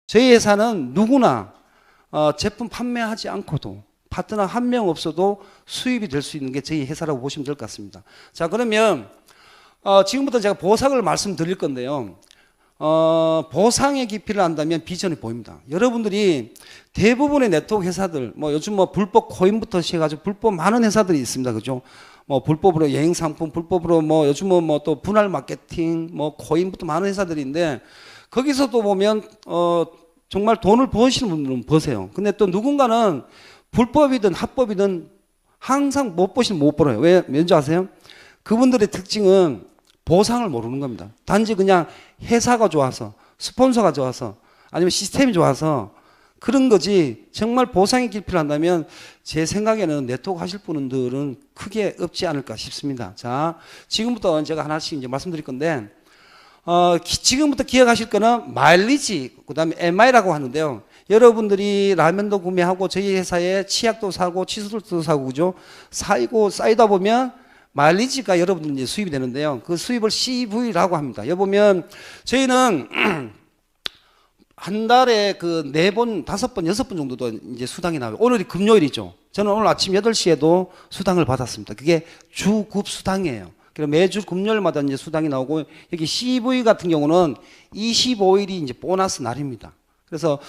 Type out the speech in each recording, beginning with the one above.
저희 회사는 누구나 제품 판매하지 않고도 파트너 한 명 없어도 수입이 될 수 있는 게 저희 회사라고 보시면 될 것 같습니다. 자, 그러면 지금부터 제가 보상을 말씀드릴 건데요. 보상의 깊이를 안다면 비전이 보입니다. 여러분들이 대부분의 네트워크 회사들, 뭐 요즘 뭐 불법 코인부터 시작해가지고 불법 많은 회사들이 있습니다. 그죠? 뭐 불법으로 여행 상품, 불법으로 뭐 요즘은 뭐 또 분할 마케팅, 뭐 코인부터 많은 회사들인데 거기서도 보면 정말 돈을 버시는 분들은 버세요. 근데 또 누군가는 불법이든 합법이든 항상 못 버시면 못 벌어요. 왠지 아세요? 그분들의 특징은 보상을 모르는 겁니다. 단지 그냥 회사가 좋아서, 스폰서가 좋아서, 아니면 시스템이 좋아서 그런 거지, 정말 보상의 깊이를 한다면 제 생각에는 네트워크 하실 분들은 크게 없지 않을까 싶습니다. 자, 지금부터 제가 하나씩 이제 말씀드릴 건데, 지금부터 기억하실 거는 마일리지, 그 다음에 MI라고 하는데요. 여러분들이 라면도 구매하고 저희 회사에 치약도 사고 칫솔도 사고 그죠? 쌓이다 보면 마일리지가 여러분들 이제 수입이 되는데요. 그 수입을 CV라고 합니다. 여기 보면 저희는 한 달에 그 4번, 5번, 6번 정도도 이제 수당이 나와요. 오늘이 금요일이죠. 저는 오늘 아침 8시에도 수당을 받았습니다. 그게 주급 수당이에요. 그래서 매주 금요일마다 이제 수당이 나오고 여기 CV 같은 경우는 25일이 이제 보너스 날입니다. 그래서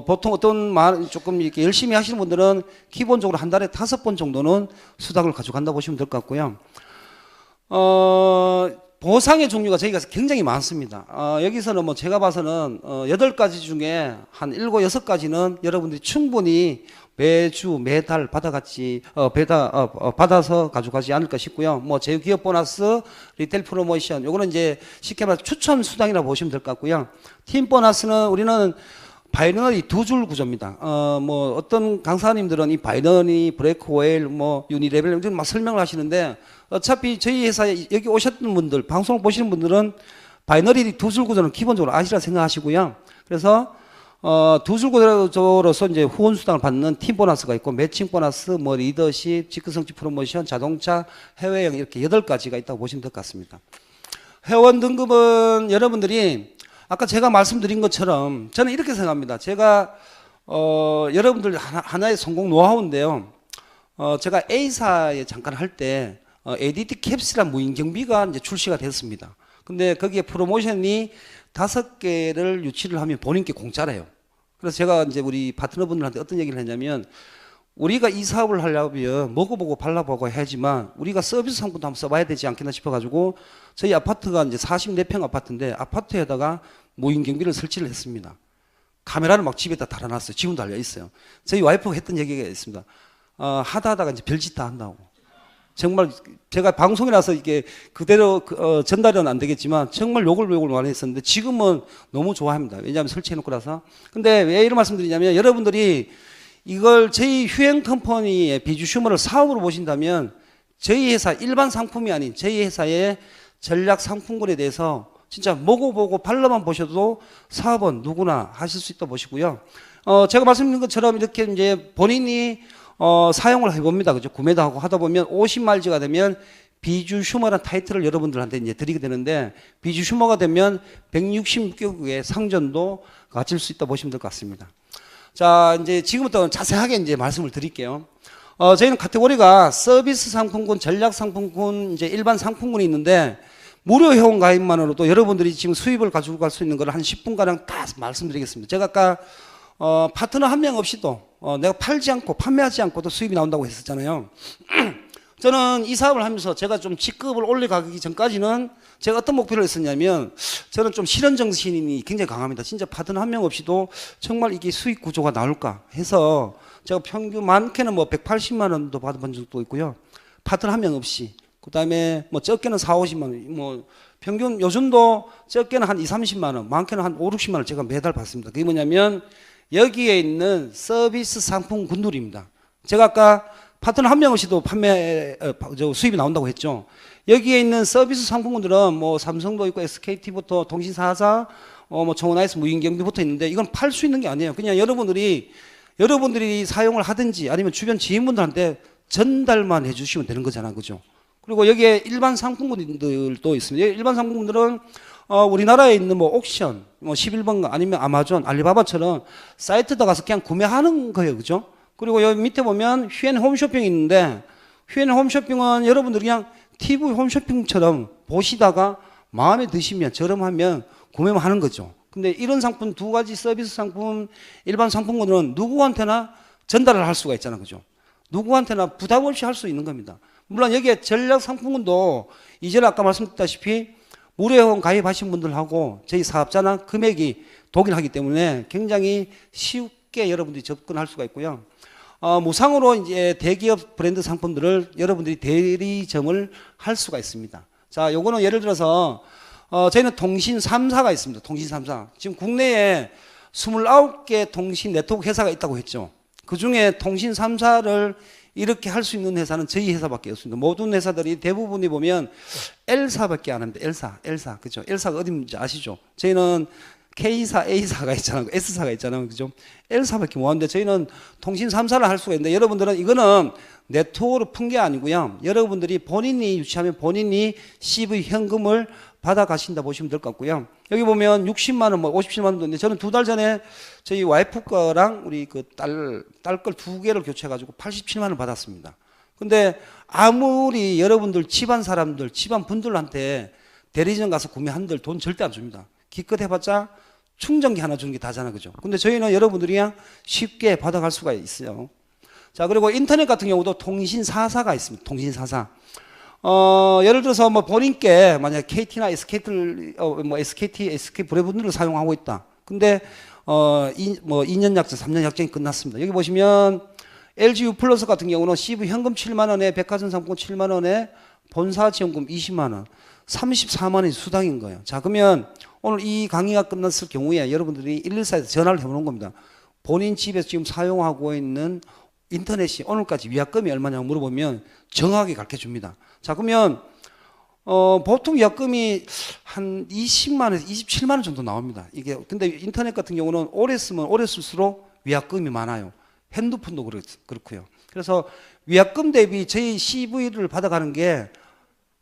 보통 어떤 조금 이렇게 열심히 하시는 분들은 기본적으로 한 달에 5번 정도는 수당을 가져간다 보시면 될 것 같고요. 보상의 종류가 저희가 굉장히 많습니다. 여기서는 뭐 제가 봐서는 8가지 중에 한 7, 6가지는 여러분들이 충분히 매주 매달 받아서 가져가지 않을까 싶고요. 뭐 제휴기업 보너스, 리테일 프로모션, 요거는 이제 쉽게 말해서 추천 수당이라고 보시면 될 것 같고요. 팀 보너스는 우리는 바이너리 2줄 구조입니다. 뭐 어떤 강사님들은 이 바이너리, 브레이크 웨일, 뭐 유니레벨 이런 막 설명을 하시는데 어차피 저희 회사에 여기 오셨던 분들, 방송을 보시는 분들은 바이너리 2줄 구조는 기본적으로 아시라 생각하시고요. 그래서 2줄 구조로서 이제 후원 수당을 받는 팀 보너스가 있고 매칭 보너스, 뭐 리더십, 직급성취 프로모션, 자동차, 해외여행 이렇게 8가지가 있다고 보시면 될 것 같습니다. 회원 등급은 여러분들이 아까 제가 말씀드린 것처럼 저는 이렇게 생각합니다. 제가 여러분들 하나의 성공 노하우인데요. 제가 A사에 잠깐 할 때 ADT 캡슐이라는 무인 경비가 이제 출시가 됐습니다. 근데 거기에 프로모션이 5개를 유치를 하면 본인께 공짜래요. 그래서 제가 이제 우리 파트너분들한테 어떤 얘기를 했냐면 우리가 이 사업을 하려면 먹어보고 발라보고 해야지만 우리가 서비스 상품도 한번 써봐야 되지 않겠나 싶어가지고 저희 아파트가 이제 44평 아파트인데 아파트에다가 무인 경비를 설치를 했습니다. 카메라를 막 집에다 달아놨어요. 지금도 달려 있어요. 저희 와이프가 했던 얘기가 있습니다. 하다가 이제 별짓 다 한다고. 정말 제가 방송이라서 이게 그대로 전달은 안 되겠지만 정말 욕을 많이 했었는데 지금은 너무 좋아합니다. 왜냐하면 설치해놓고 나서. 근데 왜 이런 말씀 드리냐면 여러분들이 이걸 저희 휴행 컴퍼니의 비주슈머를 사업으로 보신다면 저희 회사 일반 상품이 아닌 저희 회사의 전략 상품군에 대해서 진짜 먹어보고 발라만 보셔도 사업은 누구나 하실 수 있다 보시고요. 제가 말씀드린 것처럼 이렇게 이제 본인이 사용을 해봅니다. 그죠? 구매도 하고 하다 보면 50마일즈가 되면 비주 슈머라는 타이틀을 여러분들한테 이제 드리게 되는데 비주 슈머가 되면 166개국의 상전도 가질 수 있다 보시면 될 것 같습니다. 자, 이제 지금부터 자세하게 이제 말씀을 드릴게요. 저희는 카테고리가 서비스 상품군, 전략 상품군, 이제 일반 상품군이 있는데 무료 회원 가입만으로도 여러분들이 지금 수입을 가지고 갈 수 있는 걸 한 10분가량 다 말씀드리겠습니다. 제가 아까 파트너 한 명 없이도 내가 팔지 않고 판매하지 않고도 수입이 나온다고 했었잖아요. 저는 이 사업을 하면서 제가 좀 직급을 올려가기 전까지는 제가 어떤 목표를 했었냐면 저는 좀 실현정신이 굉장히 강합니다. 진짜 파트너 한 명 없이도 정말 이게 수익 구조가 나올까 해서 제가 평균 많게는 뭐 180만 원도 받아본 적도 있고요. 파트너 한 명 없이. 그 다음에 뭐 적게는 4, 50만 원, 뭐 평균 요즘도 적게는 한 2, 30만 원, 많게는 한 5, 60만 원 제가 매달 받습니다. 그게 뭐냐면 여기에 있는 서비스 상품 군들입니다. 제가 아까 파트너 한 명 없이도 수입이 나온다고 했죠. 여기에 있는 서비스 상품군들은 뭐 삼성도 있고 SKT부터 통신사사, 뭐 청원아이스 무인경비부터 있는데 이건 팔 수 있는 게 아니에요. 그냥 여러분들이 사용을 하든지 아니면 주변 지인분들한테 전달만 해주시면 되는 거잖아, 그죠? 그리고 여기에 일반 상품군들도 있습니다. 일반 상품군들은 우리나라에 있는 뭐 옥션, 뭐 11번가 아니면 아마존, 알리바바처럼 사이트에 가서 그냥 구매하는 거예요. 그죠? 그리고 여기 밑에 보면 휴엔 홈쇼핑이 있는데 휴엔 홈쇼핑은 여러분들이 그냥 TV 홈쇼핑처럼 보시다가 마음에 드시면 저렴하면 구매만 하는 거죠. 근데 이런 상품 두 가지 서비스 상품, 일반 상품권은 누구한테나 전달을 할 수가 있잖아요. 그죠? 누구한테나 부담 없이 할 수 있는 겁니다. 물론 여기에 전략 상품권도 이전에 아까 말씀드렸다시피 무료회원 가입하신 분들하고 저희 사업자나 금액이 동일하기 때문에 굉장히 쉽게 여러분들이 접근할 수가 있고요. 무상으로 이제 대기업 브랜드 상품들을 여러분들이 대리점을 할 수가 있습니다. 자, 요거는 예를 들어서 저희는 통신 3사가 있습니다. 통신 3사. 지금 국내에 29개 통신 네트워크 회사가 있다고 했죠. 그 중에 통신 3사를 이렇게 할 수 있는 회사는 저희 회사밖에 없습니다. 모든 회사들이 대부분이 보면 L사밖에 안 합니다. L사. 그죠? L사가 어딘지 아시죠? 저희는 K사, A사가 있잖아요. S사가 있잖아요. 그죠? L사밖에 못 하는데 저희는 통신 3사를 할 수가 있는데 여러분들은 이거는 네트워크로 푼 게 아니고요. 여러분들이 본인이 유치하면 본인이 CV 현금을 받아 가신다 보시면 될 것 같고요. 여기 보면 60만 원, 뭐 57만 원도 있는데 저는 2달 전에 저희 와이프 거랑 우리 그 딸 걸 두 개를 교체해 가지고 87만 원 받았습니다. 근데 아무리 여러분들 집안 사람들, 집안 분들한테 대리점 가서 구매한들 돈 절대 안 줍니다. 기껏 해봤자 충전기 하나 주는 게 다잖아. 그죠? 근데 저희는 여러분들이 그냥 쉽게 받아갈 수가 있어요. 자, 그리고 인터넷 같은 경우도 통신 4사가 있습니다. 통신 4사. 예를 들어서 뭐 본인께 만약 KT나 SK를 뭐 SK 브레분들을 사용하고 있다. 근데 뭐 2년 약정, 3년 약정이 끝났습니다. 여기 보시면 LG U 플러스 같은 경우는 CV 현금 7만 원에 백화점 상품권 7만 원에 본사 지원금 20만 원, 34만 원이 수당인 거예요. 자, 그러면 오늘 이 강의가 끝났을 경우에 여러분들이 114에서 전화를 해보는 겁니다. 본인 집에서 지금 사용하고 있는 인터넷이 오늘까지 위약금이 얼마냐고 물어보면 정확하게 가르쳐 줍니다. 자, 그러면 보통 위약금이 한 20만에서 27만 원 정도 나옵니다. 이게 근데 인터넷 같은 경우는 오래 쓰면 오래 쓸수록 위약금이 많아요. 핸드폰도 그렇고요. 그래서 위약금 대비 저희 CV를 받아가는 게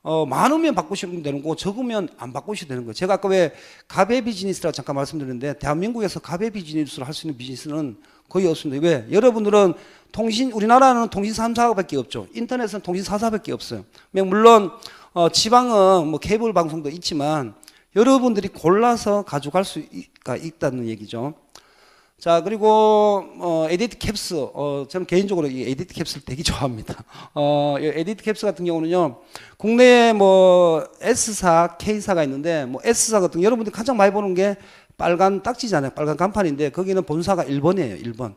많으면 바꾸시면 되는 거고 적으면 안 바꾸셔도 되는 거예요. 제가 아까 왜 가베 비즈니스라고 잠깐 말씀드렸는데 대한민국에서 가베 비즈니스를 할 수 있는 비즈니스는 거의 없습니다. 왜? 여러분들은 우리나라는 통신 3사밖에 없죠. 인터넷은 통신 4사밖에 없어요. 물론 지방은 뭐 케이블 방송도 있지만 여러분들이 골라서 가져갈 수가 있다는 얘기죠. 자, 그리고 에디트 캡스, 저는 개인적으로 이 에디트 캡스를 되게 좋아합니다. 에디트 캡스 같은 경우는요, 국내에 뭐 S사, K사가 있는데 뭐 S사 같은 경우 여러분들이 가장 많이 보는 게 빨간 딱지잖아요. 빨간 간판인데 거기는 본사가 1번이에요. 1번.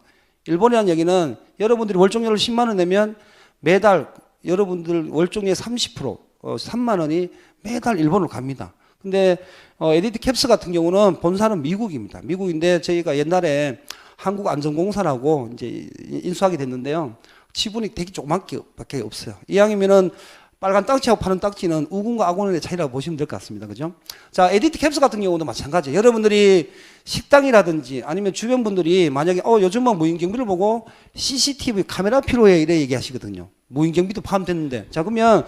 1번이라는 얘기는 여러분들이 월정료를 10만 원 내면 매달 여러분들 월정료의 30%, 3만 원이 매달 1번으로 갑니다. 근데 에디트 캡스 같은 경우는 본사는 미국입니다. 미국인데 저희가 옛날에 한국안전공사라고 이제 인수하게 됐는데요. 지분이 되게 조그맣게 밖에 없어요. 이왕이면은 빨간 딱지하고 파는 딱지는 우군과 아군의 차이라고 보시면 될 것 같습니다. 그죠? 자, 에디트 캡스 같은 경우도 마찬가지예요. 여러분들이 식당이라든지 아니면 주변 분들이 만약에 요즘은 무인경비를 보고 CCTV 카메라 필요해 이래 얘기하시거든요. 무인경비도 포함됐는데. 자, 그러면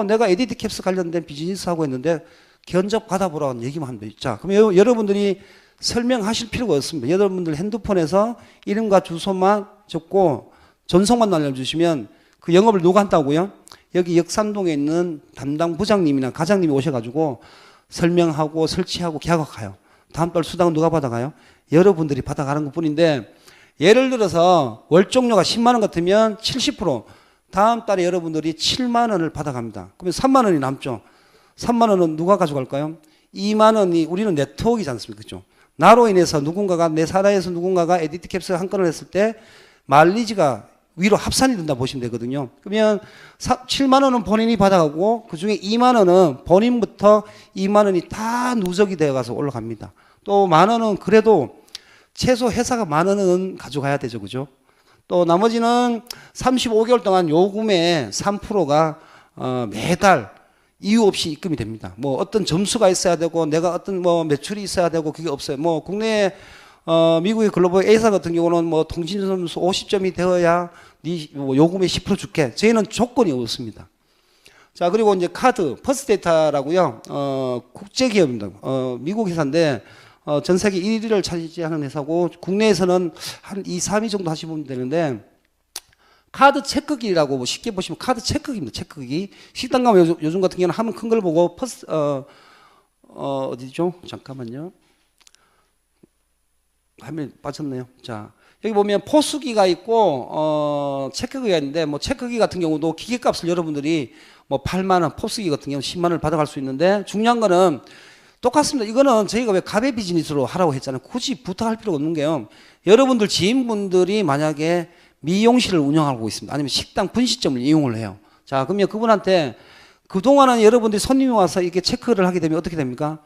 내가 에디트 캡스 관련된 비즈니스 하고 있는데 견적 받아보라는 얘기만 하면 돼요. 자, 그럼 여러분들이 설명하실 필요가 없습니다. 여러분들 핸드폰에서 이름과 주소만 적고 전송만 알려주시면 그 영업을 누가 한다고요? 여기 역삼동에 있는 담당 부장님이나 과장님이 오셔가지고 설명하고 설치하고 계약하고 다음 달 수당은 누가 받아가요? 여러분들이 받아가는 것 뿐인데 예를 들어서 월정료가 10만 원 같으면 70% 다음 달에 여러분들이 7만 원을 받아갑니다. 그러면 3만 원이 남죠. 3만 원은 누가 가져갈까요? 2만 원이 우리는 네트워크이지 않습니까? 그죠? 나로 인해서 누군가가 내 사라에서 누군가가 에디트 캡스 한 건을 했을 때 마일리지가 위로 합산이 된다 보시면 되거든요. 그러면 7만 원은 본인이 받아가고 그 중에 2만 원은 본인부터 2만 원이 다 누적이 되어 가서 올라갑니다. 또 만 원은 그래도 최소 회사가 만 원은 가져가야 되죠. 그죠? 또 나머지는 35개월 동안 요금의 3%가 매달 이유 없이 입금이 됩니다. 뭐 어떤 점수가 있어야 되고 내가 어떤 뭐 매출이 있어야 되고 그게 없어요. 뭐 국내에 미국의 글로벌 A사 같은 경우는 뭐 통신점수 50점이 되어야 네 요금의 10% 줄게. 저희는 조건이 없습니다. 자, 그리고 이제 카드, 퍼스트데이터라고요. 국제기업입니다. 미국 회사인데, 전 세계 1위를 차지하는 회사고, 국내에서는 한 2, 3위 정도 하시면 되는데, 카드 체크기라고 뭐 쉽게 보시면 카드 체크기입니다. 체크기. 식당 가면 요즘 같은 경우는 하면 큰 걸 보고, 어디죠? 잠깐만요. 화면이 빠졌네요. 자, 여기 보면 포수기가 있고, 체크기가 있는데, 뭐 체크기 같은 경우도 기계값을 여러분들이 뭐 8만원, 포수기 같은 경우 10만원을 받아갈 수 있는데, 중요한 거는 똑같습니다. 이거는 저희가 왜 가베 비즈니스로 하라고 했잖아요. 굳이 부탁할 필요가 없는 게요. 여러분들 지인분들이 만약에 미용실을 운영하고 있습니다. 아니면 식당 분식점을 이용을 해요. 자, 그러면 그분한테 그동안은 여러분들이 손님이 와서 이렇게 체크를 하게 되면 어떻게 됩니까?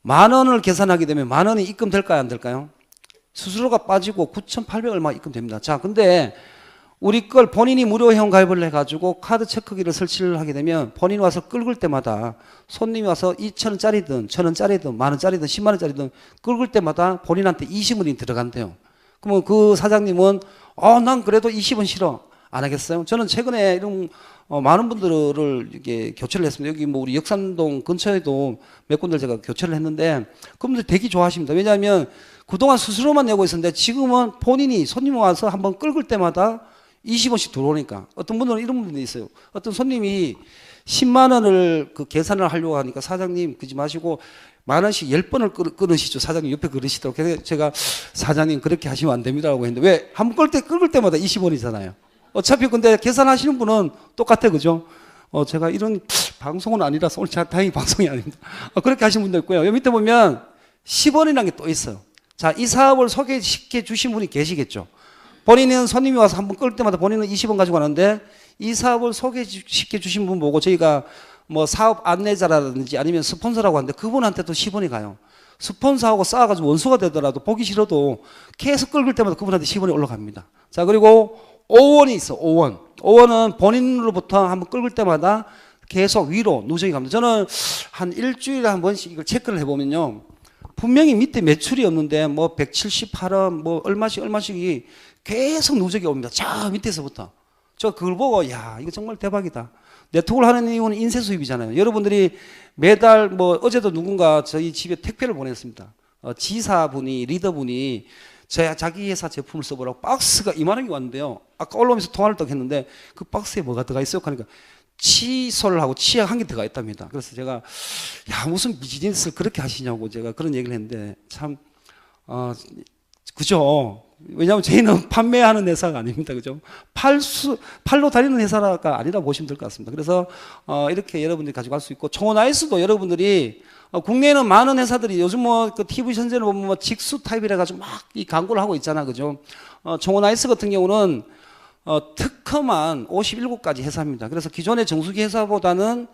10,000원을 계산하게 되면 10,000원이 입금될까요? 안 될까요? 수수료가 빠지고 9,800 얼마 입금됩니다. 자, 근데 우리 걸 본인이 무료 회원 가입을 해가지고 카드 체크기를 설치를 하게 되면 본인이 와서 끌을 때마다 손님이 와서 2,000원짜리든 1,000원짜리든 10,000원짜리든 10만원짜리든 끌을 때마다 본인한테 20원이 들어간대요. 그러면 그 사장님은 난 그래도 20원 싫어. 안 하겠어요? 저는 최근에 이런 많은 분들을 이렇게 교체를 했습니다. 여기 뭐 우리 역산동 근처에도 몇 군데 제가 교체를 했는데 그분들 되게 좋아하십니다. 왜냐하면 그동안 수수료만 내고 있었는데 지금은 본인이 손님 와서 한번 끌을 때마다 20원씩 들어오니까 어떤 분들은 이런 분들이 있어요. 어떤 손님이 10만 원을 그 계산을 하려고 하니까 사장님 그러지 마시고 10,000원씩 10번을 끊으시죠. 사장님 옆에 그러시더라고요. 그래서 제가 사장님 그렇게 하시면 안 됩니다라고 했는데 왜? 한 번 끌 때마다 20원이잖아요. 어차피 근데 계산하시는 분은 똑같아, 그죠? 제가 이런 방송은 아니라서 오늘 다행히 방송이 아닙니다. 그렇게 하시는 분도 있고요. 여기 밑에 보면 10원이라는 게 또 있어요. 자, 이 사업을 소개시켜 주신 분이 계시겠죠. 본인은 손님이 와서 한번 끌 때마다 본인은 20원 가지고 가는데 이 사업을 소개시켜 주신 분 보고 저희가 뭐 사업 안내자라든지 아니면 스폰서라고 하는데 그분한테도 10원이 가요. 스폰서하고 쌓아가지고 원수가 되더라도 보기 싫어도 계속 끌 때마다 그분한테 10원이 올라갑니다. 자, 그리고 5원이 있어, 5원. 5원은 본인으로부터 한번 끌 때마다 계속 위로 누적이 갑니다. 저는 한 일주일에 한 번씩 이걸 체크를 해보면요. 분명히 밑에 매출이 없는데 뭐 178원 뭐 얼마씩이 계속 누적이 옵니다. 저 밑에서부터. 저 그걸 보고 야, 이거 정말 대박이다. 네트워크를 하는 이유는 인쇄 수입이잖아요. 여러분들이 매달 뭐 어제도 누군가 저희 집에 택배를 보냈습니다. 지사분이 리더분이 자기 회사 제품을 써보라고 박스가 이만하게 왔는데요. 아까 올라오면서 통화를 딱 했는데 그 박스에 뭐가 들어가 있어요? 하니까 칫솔하고 치약 한 개 들어가 있답니다. 그래서 제가 야, 무슨 비즈니스를 그렇게 하시냐고 제가 그런 얘기를 했는데 참 그죠? 왜냐하면 저희는 판매하는 회사가 아닙니다. 그죠? 팔로 다니는 회사가 아니라 보시면 될 것 같습니다. 그래서 이렇게 여러분들이 가지고 갈 수 있고 총원아이스도 여러분들이 국내에는 많은 회사들이 요즘 뭐 그 TV 현재를 보면 뭐 직수 타입이라 가지고 막 이 광고를 하고 있잖아. 그죠? 총원아이스 같은 경우는 특허만 57가지 회사입니다. 그래서 기존의 정수기 회사보다는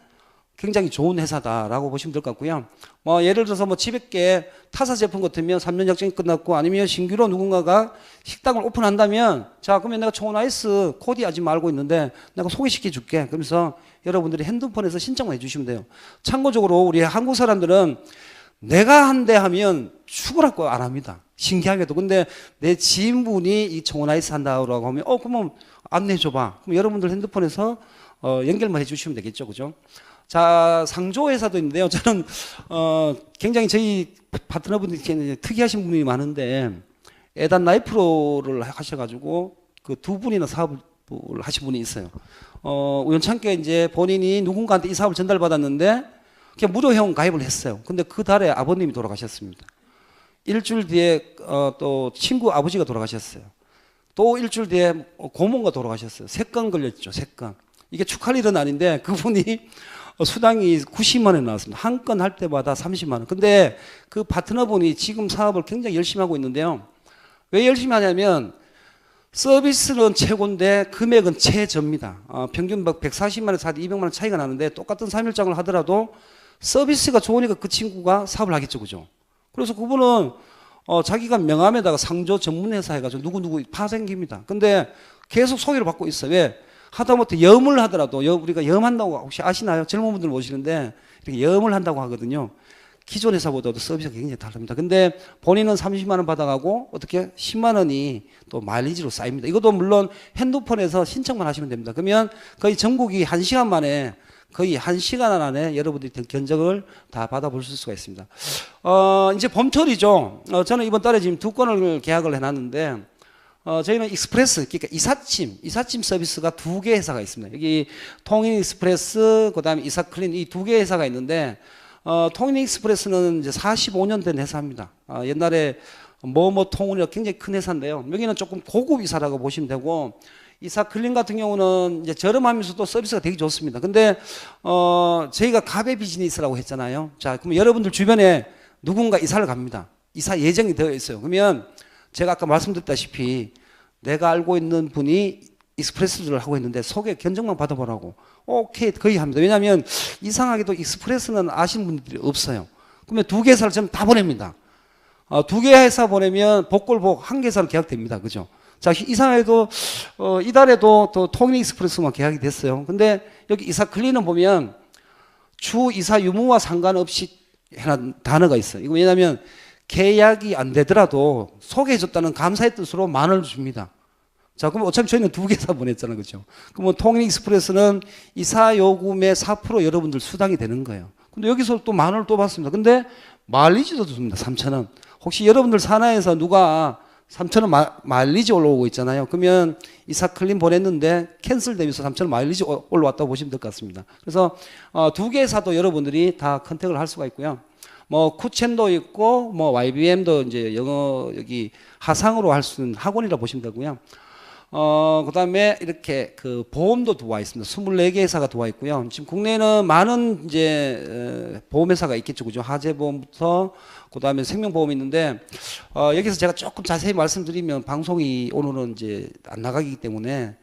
굉장히 좋은 회사다라고 보시면 될 것 같고요. 뭐 예를 들어서 뭐 700개 타사 제품 같으면 3년 약정이 끝났고 아니면 신규로 누군가가 식당을 오픈한다면 자, 그러면 내가 총원아이스 코디 아직 알고 있는데 내가 소개시켜 줄게. 그러면서 여러분들이 핸드폰에서 신청만 해주시면 돼요. 참고적으로 우리 한국 사람들은 내가 한대 하면 죽으라고 안 합니다. 신기하게도. 근데 내 지인분이 이 총원아이스 한다고 하면 그러면 안내해 줘봐. 그럼 여러분들 핸드폰에서 연결만 해주시면 되겠죠. 그죠? 자, 상조 회사도 있는데요. 저는 굉장히 저희 파트너분들이 특이하신 분이 많은데 에단 라이프로를 하셔가지고 그 두 분이나 사업을 하신 분이 있어요. 우연찮게 이제 본인이 누군가한테 이 사업을 전달받았는데 그냥 무료 회원 가입을 했어요. 근데 그 달에 아버님이 돌아가셨습니다. 일주일 뒤에 또 친구 아버지가 돌아가셨어요. 또 일주일 뒤에 고모가 돌아가셨어요. 3건 걸렸죠. 3건. 이게 축하할 일은 아닌데 그분이 수당이 90만 원 나왔습니다. 한 건 할 때마다 30만 원. 근데 그 파트너분이 지금 사업을 굉장히 열심히 하고 있는데요. 왜 열심히 하냐면 서비스는 최고인데 금액은 최저입니다. 평균 140만 원에서 200만 원 차이가 나는데 똑같은 3일장을 하더라도 서비스가 좋으니까 그 친구가 사업을 하겠죠. 그죠? 그래서 그분은 자기가 명함에다가 상조 전문회사 해가지고 누구누구 파생깁니다. 근데 계속 소개를 받고 있어요. 왜? 하다못해 염을 하더라도 우리가 염한다고 혹시 아시나요? 젊은 분들 모시는데 이렇게 염을 한다고 하거든요. 기존 회사보다도 서비스가 굉장히 다릅니다. 근데 본인은 30만 원 받아가고 어떻게 10만 원이 또 마일리지로 쌓입니다. 이것도 물론 핸드폰에서 신청만 하시면 됩니다. 그러면 거의 전국이 1시간 만에 거의 1시간 안에 여러분들이 견적을 다 받아보실 수가 있습니다. 이제 봄철이죠. 저는 이번 달에 지금 2건을 계약을 해놨는데, 저희는 익스프레스, 그러니까 이삿짐 서비스가 2개 회사가 있습니다. 여기 통인익스프레스, 그 다음에 이사클린 이 2개 회사가 있는데, 통인익스프레스는 이제 45년 된 회사입니다. 옛날에 통운이라 굉장히 큰 회사인데요. 여기는 조금 고급 이사라고 보시면 되고, 이사클린 같은 경우는 이제 저렴하면서도 서비스가 되게 좋습니다. 근데, 저희가 가베 비즈니스라고 했잖아요. 자, 그럼 여러분들 주변에 누군가 이사를 갑니다. 이사 예정이 되어 있어요. 그러면 제가 아까 말씀드렸다시피 내가 알고 있는 분이 익스프레스를 하고 있는데 소개 견적만 받아보라고. 오케이, 거의 합니다. 왜냐하면 이상하게도 익스프레스는 아시는 분들이 없어요. 그러면 2개 회사를 저는 다 보냅니다. 2개 회사 보내면 복골복 1개 회사로 계약됩니다. 그죠? 자, 이상하게도, 이달에도 또 통일익스프레스만 계약이 됐어요. 근데 여기 이사클린은 보면 주 이사 유무와 상관없이 해놨 단어가 있어요. 이거 왜냐하면 계약이 안 되더라도 소개해줬다는 감사의 뜻으로 10,000원을 줍니다. 자, 그럼 어차피 저희는 2개 회사 보냈잖아요. 그죠? 그러면 통일익스프레스는 이사 요금의 4% 여러분들 수당이 되는 거예요. 근데 여기서 또 10,000원을 또 받습니다. 근데 마일리지도 줍니다. 3,000원. 혹시 여러분들 산하에서 누가 3,000원 마일리지 올라오고 있잖아요. 그러면 이사클린 보냈는데 캔슬되면서 3,000원 마일리지 올라왔다고 보시면 될 것 같습니다. 그래서 2개 회사도 여러분들이 다 컨택을 할 수가 있고요. 뭐 쿠첸도 있고 뭐 YBM도 이제 영어 여기 하상으로 할 수 있는 학원이라 보시면 되고요. 그다음에 이렇게 그 보험도 들어와 있습니다. 24개 회사가 들어와 있고요. 지금 국내에는 많은 이제 보험회사가 있겠죠. 그죠? 하재보험부터 그다음에 생명보험이 있는데 여기서 제가 조금 자세히 말씀드리면 방송이 오늘은 이제 안 나가기 때문에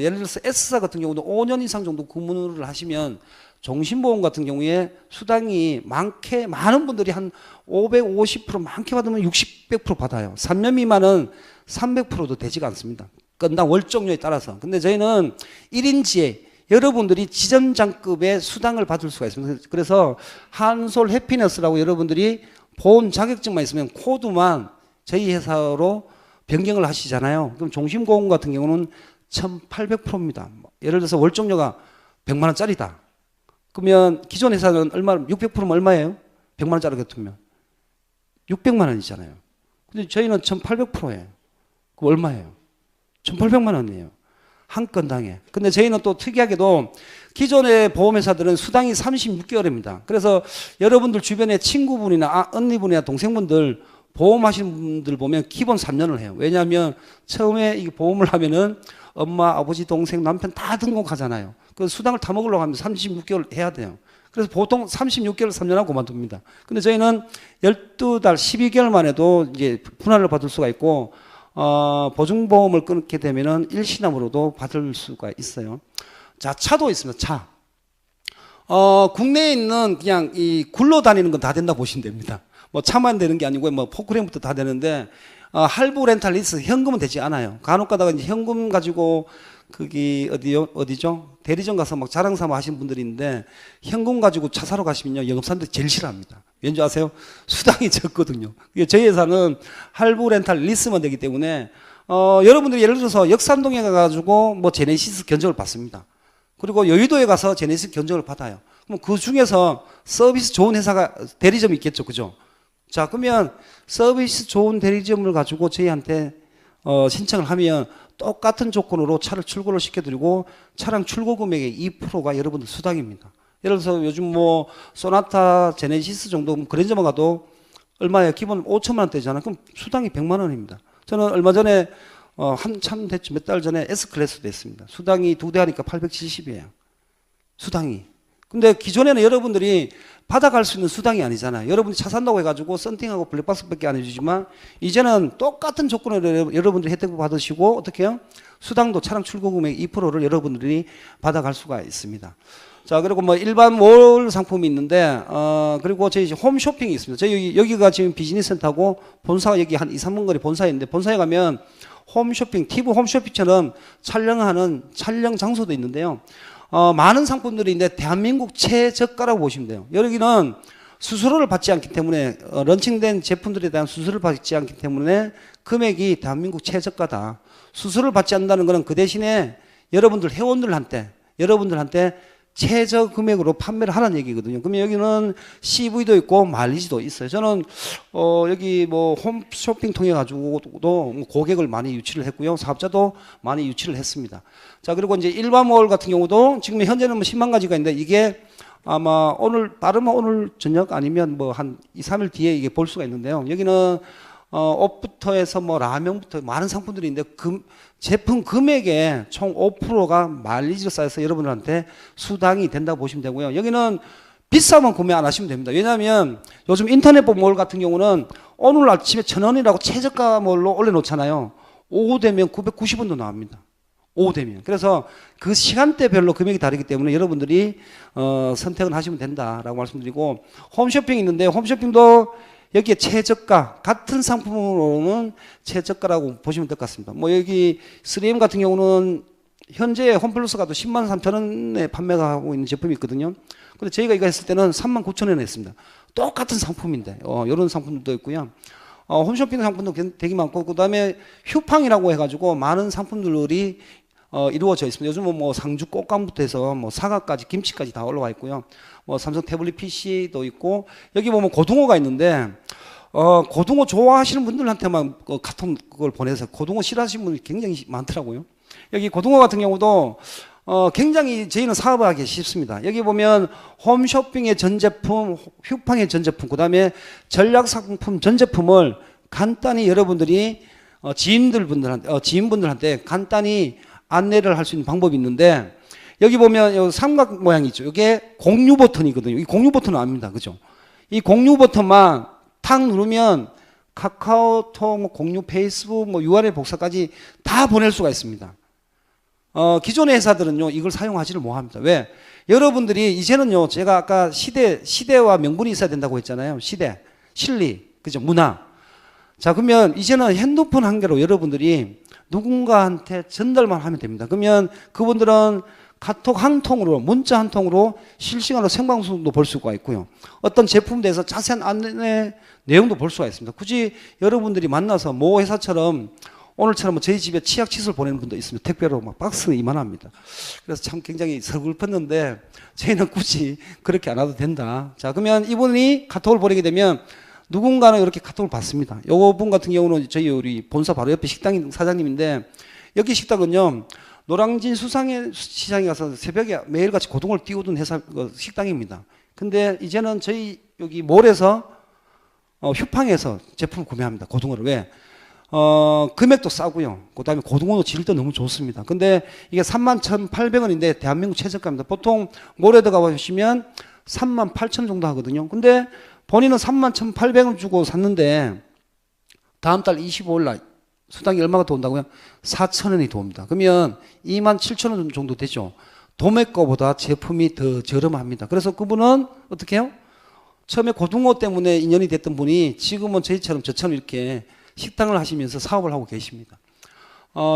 예를 들어서 S사 같은 경우도 5년 이상 정도 근무를 하시면 종신보험 같은 경우에 수당이 많은 분들이 한 550% 많게 받으면 60, 100% 받아요. 3년 미만은 300%도 되지가 않습니다. 건당 월종료에 따라서. 근데 저희는 1인지에 여러분들이 지점장급의 수당을 받을 수가 있습니다. 그래서 한솔 해피너스라고 여러분들이 보험 자격증만 있으면 코드만 저희 회사로 변경을 하시잖아요. 그럼 종신보험 같은 경우는 1800%입니다. 예를 들어서 월종료가 100만 원짜리다. 그러면 기존 회사는 얼마, 600%면 얼마예요? 100만 원짜리 같으면 600만 원이잖아요. 근데 저희는 1800%예요. 그럼 얼마예요? 1800만 원이에요. 한 건당에. 근데 저희는 또 특이하게도 기존의 보험회사들은 수당이 36개월입니다. 그래서 여러분들 주변에 친구분이나 언니분이나 동생분들 보험하시는 분들 보면 기본 3년을 해요. 왜냐하면 처음에 이 보험을 하면은 엄마, 아버지, 동생, 남편 다 등록하잖아요. 그 수당을 다 먹으려고 하면 36개월 해야 돼요. 그래서 보통 36개월 3년하고 그만둡니다. 근데 저희는 12달, 12개월만 해도 이제 분할을 받을 수가 있고, 보증보험을 끊게 되면은 일시납으로도 받을 수가 있어요. 자, 차도 있습니다. 차. 국내에 있는 그냥 이 굴러다니는 건 다 된다 보시면 됩니다. 뭐 차만 되는 게 아니고 뭐 포크레인부터 다 되는데, 할부 렌탈 리스 현금은 되지 않아요. 간혹 가다가 이제 현금 가지고 거기 어디죠? 대리점 가서 막 자랑 삼아 하시는 분들이 있는데 현금 가지고 차 사러 가시면요. 영업사람들 제일 싫어합니다. 왠지 아세요? 수당이 적거든요. 저희 회사는 할부 렌탈 리스만 되기 때문에 여러분들이 예를 들어서 역삼동에 가가지고 뭐 제네시스 견적을 받습니다. 그리고 여의도에 가서 제네시스 견적을 받아요. 그럼 그 중에서 서비스 좋은 회사가 대리점이 있겠죠. 그죠? 자, 그러면 서비스 좋은 대리점을 가지고 저희한테 신청을 하면 똑같은 조건으로 차를 출고를 시켜드리고 차량 출고 금액의 2%가 여러분들 수당입니다. 예를 들어서 요즘 뭐 소나타 제네시스 정도 그랜저만 가도 얼마예요? 기본 5천만 원대잖아요. 그럼 수당이 100만 원입니다. 저는 얼마 전에 한참 됐죠. 몇 달 전에 S클래스도 했습니다. 수당이 2대 하니까 870이에요. 수당이. 근데 기존에는 여러분들이 받아갈 수 있는 수당이 아니잖아요. 여러분이 차 산다고 해가지고 썬팅하고 블랙박스밖에 안 해주지만 이제는 똑같은 조건으로 여러분들이 혜택을 받으시고 어떻게 해요? 수당도 차량 출고 금액 2%를 여러분들이 받아갈 수가 있습니다. 자, 그리고 뭐 일반 몰 상품이 있는데 그리고 저희 홈쇼핑이 있습니다. 저희 여기가 지금 비즈니스 센터고 본사가 여기 한 2, 3분 거리 본사에 있는데 본사에 가면 홈쇼핑, TV 홈쇼핑처럼 촬영하는 촬영 장소도 있는데요. 많은 상품들이 있는데 대한민국 최저가라고 보시면 돼요. 여기는 수수료를 받지 않기 때문에 런칭된 제품들에 대한 수수료를 받지 않기 때문에 금액이 대한민국 최저가다. 수수료를 받지 않는다는 것은 그 대신에 여러분들 회원들한테 최저 금액으로 판매를 하라는 얘기거든요. 그러면 여기는 CV도 있고 마일리지도 있어요. 저는 여기 뭐 홈쇼핑 통해 가지고도 뭐 고객을 많이 유치를 했고요. 사업자도 많이 유치를 했습니다. 자, 그리고 이제 일반몰 같은 경우도 지금 현재는 뭐 10만 가지가 있는데 이게 아마 빠르면 오늘 저녁 아니면 뭐 한 2, 3일 뒤에 이게 볼 수가 있는데요. 여기는 옷부터 해서 뭐 라면부터 많은 상품들이 있는데 제품 금액의 총 5%가 마일리지로 쌓여서 여러분들한테 수당이 된다고 보시면 되고요. 여기는 비싸면 구매 안 하시면 됩니다. 왜냐하면 요즘 인터넷 몰 같은 경우는 오늘 아침에 1,000원이라고 최저가 몰로 올려놓잖아요. 오후 되면 990원도 나옵니다. 오후 되면. 그래서 그 시간대별로 금액이 다르기 때문에 여러분들이 선택을 하시면 된다라고 말씀드리고, 홈쇼핑이 있는데 홈쇼핑도 여기에 최저가, 같은 상품으로는 최저가라고 보시면 될 것 같습니다. 뭐 여기 3M 같은 경우는 현재 홈플러스 가도 10만 3천 원에 판매가 하고 있는 제품이 있거든요. 근데 저희가 이거 했을 때는 3만 9천 원에 했습니다. 똑같은 상품인데 이런 상품도 있고요. 홈쇼핑 상품도 되게 많고, 그 다음에 휴팡이라고 해가지고 많은 상품들이 이루어져 있습니다. 요즘은 뭐 상주 꽃감부터 해서 뭐 사과까지, 김치까지 다 올라와 있고요. 뭐 삼성 태블릿 PC도 있고, 여기 보면 고등어가 있는데 고등어 좋아하시는 분들한테만 카톡 그걸 보내서 고등어 싫어하시는 분들이 굉장히 많더라고요. 여기 고등어 같은 경우도 굉장히 저희는 사업하기 쉽습니다. 여기 보면 홈쇼핑의 전 제품, 휴팡의 전 제품, 그 다음에 전략상품 전 제품을 간단히 여러분들이 지인분들한테 간단히 안내를 할 수 있는 방법이 있는데, 여기 보면 여기 삼각 모양이 있죠. 이게 공유 버튼이거든요. 이 공유 버튼은 압니다. 그죠? 이 공유 버튼만 탁 누르면 카카오톡, 공유 페이스북, 뭐 URL 복사까지 다 보낼 수가 있습니다. 기존의 회사들은요, 이걸 사용하지를 못합니다. 왜? 여러분들이 이제는요, 제가 아까 시대와 명분이 있어야 된다고 했잖아요. 시대, 실리, 그죠? 문화. 자, 그러면 이제는 핸드폰 한 개로 여러분들이 누군가한테 전달만 하면 됩니다. 그러면 그분들은 카톡 한 통으로, 문자 한 통으로 실시간으로 생방송도 볼 수가 있고요. 어떤 제품에 대해서 자세한 안내 내용도 볼 수가 있습니다. 굳이 여러분들이 만나서 모 회사처럼 오늘처럼 저희 집에 치약 칫솔 보내는 분도 있습니다. 택배로 막 박스는 이만합니다. 그래서 참 굉장히 서글펐는데 저희는 굳이 그렇게 안 해도 된다. 자, 그러면 이분이 카톡을 보내게 되면 누군가는 이렇게 카톡을 받습니다. 요분 같은 경우는 저희 우리 본사 바로 옆에 식당 사장님인데, 여기 식당은요, 노량진 시장에 가서 새벽에 매일같이 고등어를 띄우던 식당입니다. 근데 이제는 저희 여기 몰에서 휴팡에서 제품을 구매합니다. 고등어를. 왜? 금액도 싸고요. 그 다음에 고등어도 질도 너무 좋습니다. 근데 이게 31,800원인데 대한민국 최저가입니다. 보통 몰에 들어가 보시면 38,000원 정도 하거든요. 근데 본인은 31,800원 주고 샀는데 다음 달 25일 날 수당이 얼마가 더 온다고요? 4,000원이 더 옵니다. 그러면 27,000원 정도 되죠. 도매가보다 제품이 더 저렴합니다. 그래서 그분은 어떻게 해요? 처음에 고등어 때문에 인연이 됐던 분이 지금은 저처럼 이렇게 식당을 하시면서 사업을 하고 계십니다.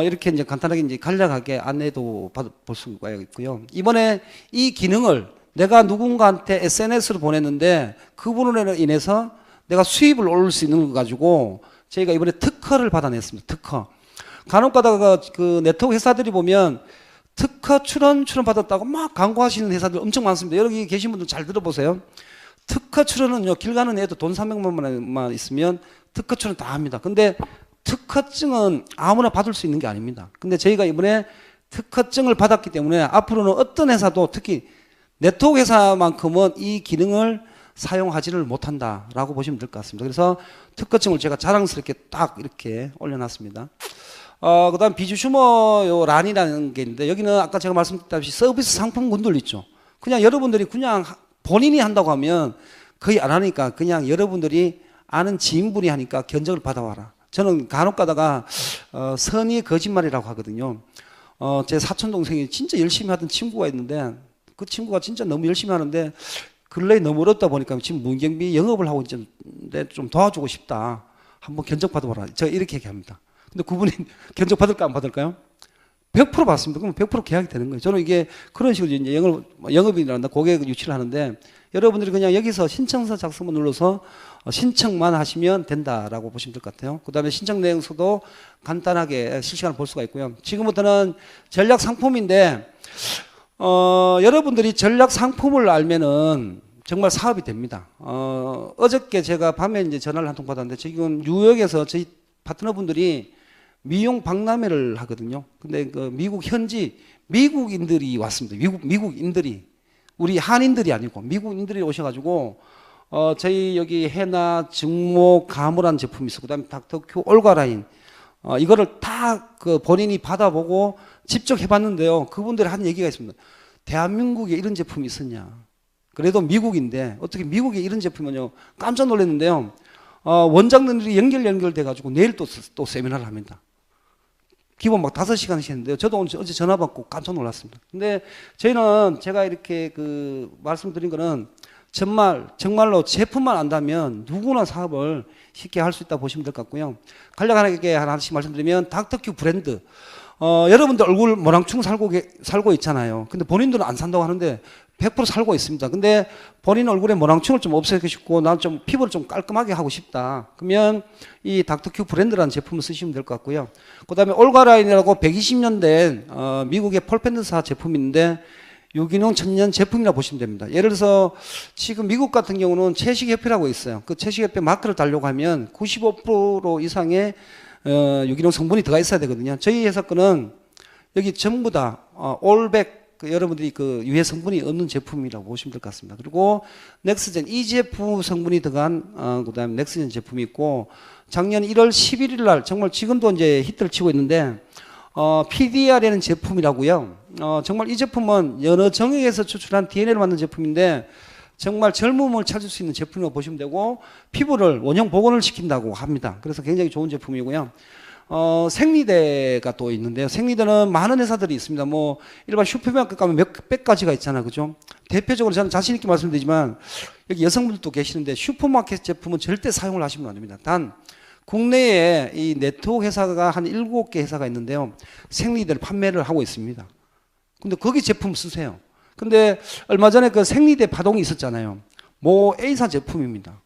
이렇게 이제 간단하게 이제 간략하게 안내도 볼 수가 있고요. 이번에 이 기능을 내가 누군가한테 SNS로 보냈는데 그분으로 인해서 내가 수입을 올릴 수 있는 거 가지고 저희가 이번에 특허를 받아냈습니다. 특허. 간혹 가다가 그 네트워크 회사들이 보면 특허 출원 받았다고 막 광고하시는 회사들 엄청 많습니다. 여기 계신 분들 잘 들어보세요. 특허 출원은요, 길 가는 애도 돈 300만 원만 있으면 특허 출원 다 합니다. 근데 특허증은 아무나 받을 수 있는 게 아닙니다. 근데 저희가 이번에 특허증을 받았기 때문에 앞으로는 어떤 회사도, 특히 네트워크 회사만큼은 이 기능을 사용하지를 못한다라고 보시면 될 것 같습니다. 그래서 특허증을 제가 자랑스럽게 딱 이렇게 올려놨습니다. 그 다음 비주슈머 요 란이라는 게 있는데, 여기는 아까 제가 말씀드렸다시피 서비스 상품군들 있죠. 그냥 여러분들이 그냥 본인이 한다고 하면 거의 안 하니까 그냥 여러분들이 아는 지인분이 하니까 견적을 받아와라. 저는 간혹 가다가 선의의 거짓말이라고 하거든요. 제 사촌 동생이 진짜 열심히 하던 친구가 있는데, 그 친구가 진짜 너무 열심히 하는데 근래에 너무 어렵다 보니까 지금 문경비 영업을 하고 있는데 좀 도와주고 싶다. 한번 견적 받아봐라. 제가 이렇게 얘기합니다. 근데 그분이 견적 받을까 안 받을까요? 100% 받습니다. 그러면 100% 계약이 되는 거예요. 저는 이게 그런 식으로 이제 영업이란다, 고객 유치를 하는데, 여러분들이 그냥 여기서 신청서 작성만 눌러서 신청만 하시면 된다라고 보시면 될 것 같아요. 그 다음에 신청 내용서도 간단하게 실시간으로 볼 수가 있고요. 지금부터는 전략 상품인데, 여러분들이 전략 상품을 알면은 정말 사업이 됩니다. 어저께 제가 밤에 이제 전화를 한 통 받았는데 지금 뉴욕에서 저희 파트너분들이 미용 박람회를 하거든요. 근데 그 미국 현지 미국인들이 왔습니다. 미국인들이 우리 한인들이 아니고 미국인들이 오셔가지고 저희 여기 해나 증모 가물한 제품이 있어. 그다음에 닥터큐 올가라인 이거를 다 그 본인이 받아보고 직접 해봤는데요. 그분들이 한 얘기가 있습니다. 대한민국에 이런 제품이 있었냐? 그래도 미국인데 어떻게 미국에 이런 제품은요? 깜짝 놀랐는데요. 원장님들이 연결돼 가지고 내일 또 세미나를 합니다. 기본 막 5시간씩 했는데요. 저도 어제 전화 받고 깜짝 놀랐습니다. 근데 저희는 제가 이렇게 그 말씀드린 거는 정말로 제품만 안다면 누구나 사업을 쉽게 할 수 있다 보시면 될 것 같고요. 간략하게 하나씩 말씀드리면 닥터큐 브랜드. 여러분들 얼굴 모낭충 살고 있잖아요. 근데 본인들은 안 산다고 하는데 100% 살고 있습니다. 근데 본인 얼굴에 모낭충을 좀 없애고 싶고 난 좀 피부를 좀 깔끔하게 하고 싶다. 그러면 이 닥터큐 브랜드라는 제품을 쓰시면 될 것 같고요. 그다음에 올가라인이라고 120년 된 미국의 폴펜드사 제품인데 유기농 천연 제품이라 보시면 됩니다. 예를 들어서 지금 미국 같은 경우는 채식협회라고 있어요. 그 채식협회 마크를 달려고 하면 95% 이상의 유기농 성분이 들어가 있어야 되거든요. 저희 회사 거는 여기 전부 다 올백 여러분들이 그 유해 성분이 없는 제품이라고 보시면 될 것 같습니다. 그리고 넥스젠 EGF 성분이 들어간 그다음에 넥스젠 제품이 있고 작년 1월 11일 날 정말 지금도 이제 히트를 치고 있는데 PDR이라는 제품이라고요. 정말 이 제품은 여러 정액에서 추출한 DNA를 만든 제품인데 정말 젊음을 찾을 수 있는 제품이라고 보시면 되고 피부를 원형 복원을 시킨다고 합니다. 그래서 굉장히 좋은 제품이고요. 생리대가 또 있는데요. 생리대는 많은 회사들이 있습니다. 뭐 일반 슈퍼마켓 가면 몇백 가지가 있잖아요. 그죠? 대표적으로 저는 자신 있게 말씀드리지만 여기 여성분들도 계시는데 슈퍼마켓 제품은 절대 사용을 하시면 안 됩니다. 단 국내에 이 네트워크 회사가 한 7개 회사가 있는데요. 생리대를 판매를 하고 있습니다. 근데 거기 제품 쓰세요. 근데 얼마 전에 그 생리대 파동이 있었잖아요. 모 A사 제품입니다.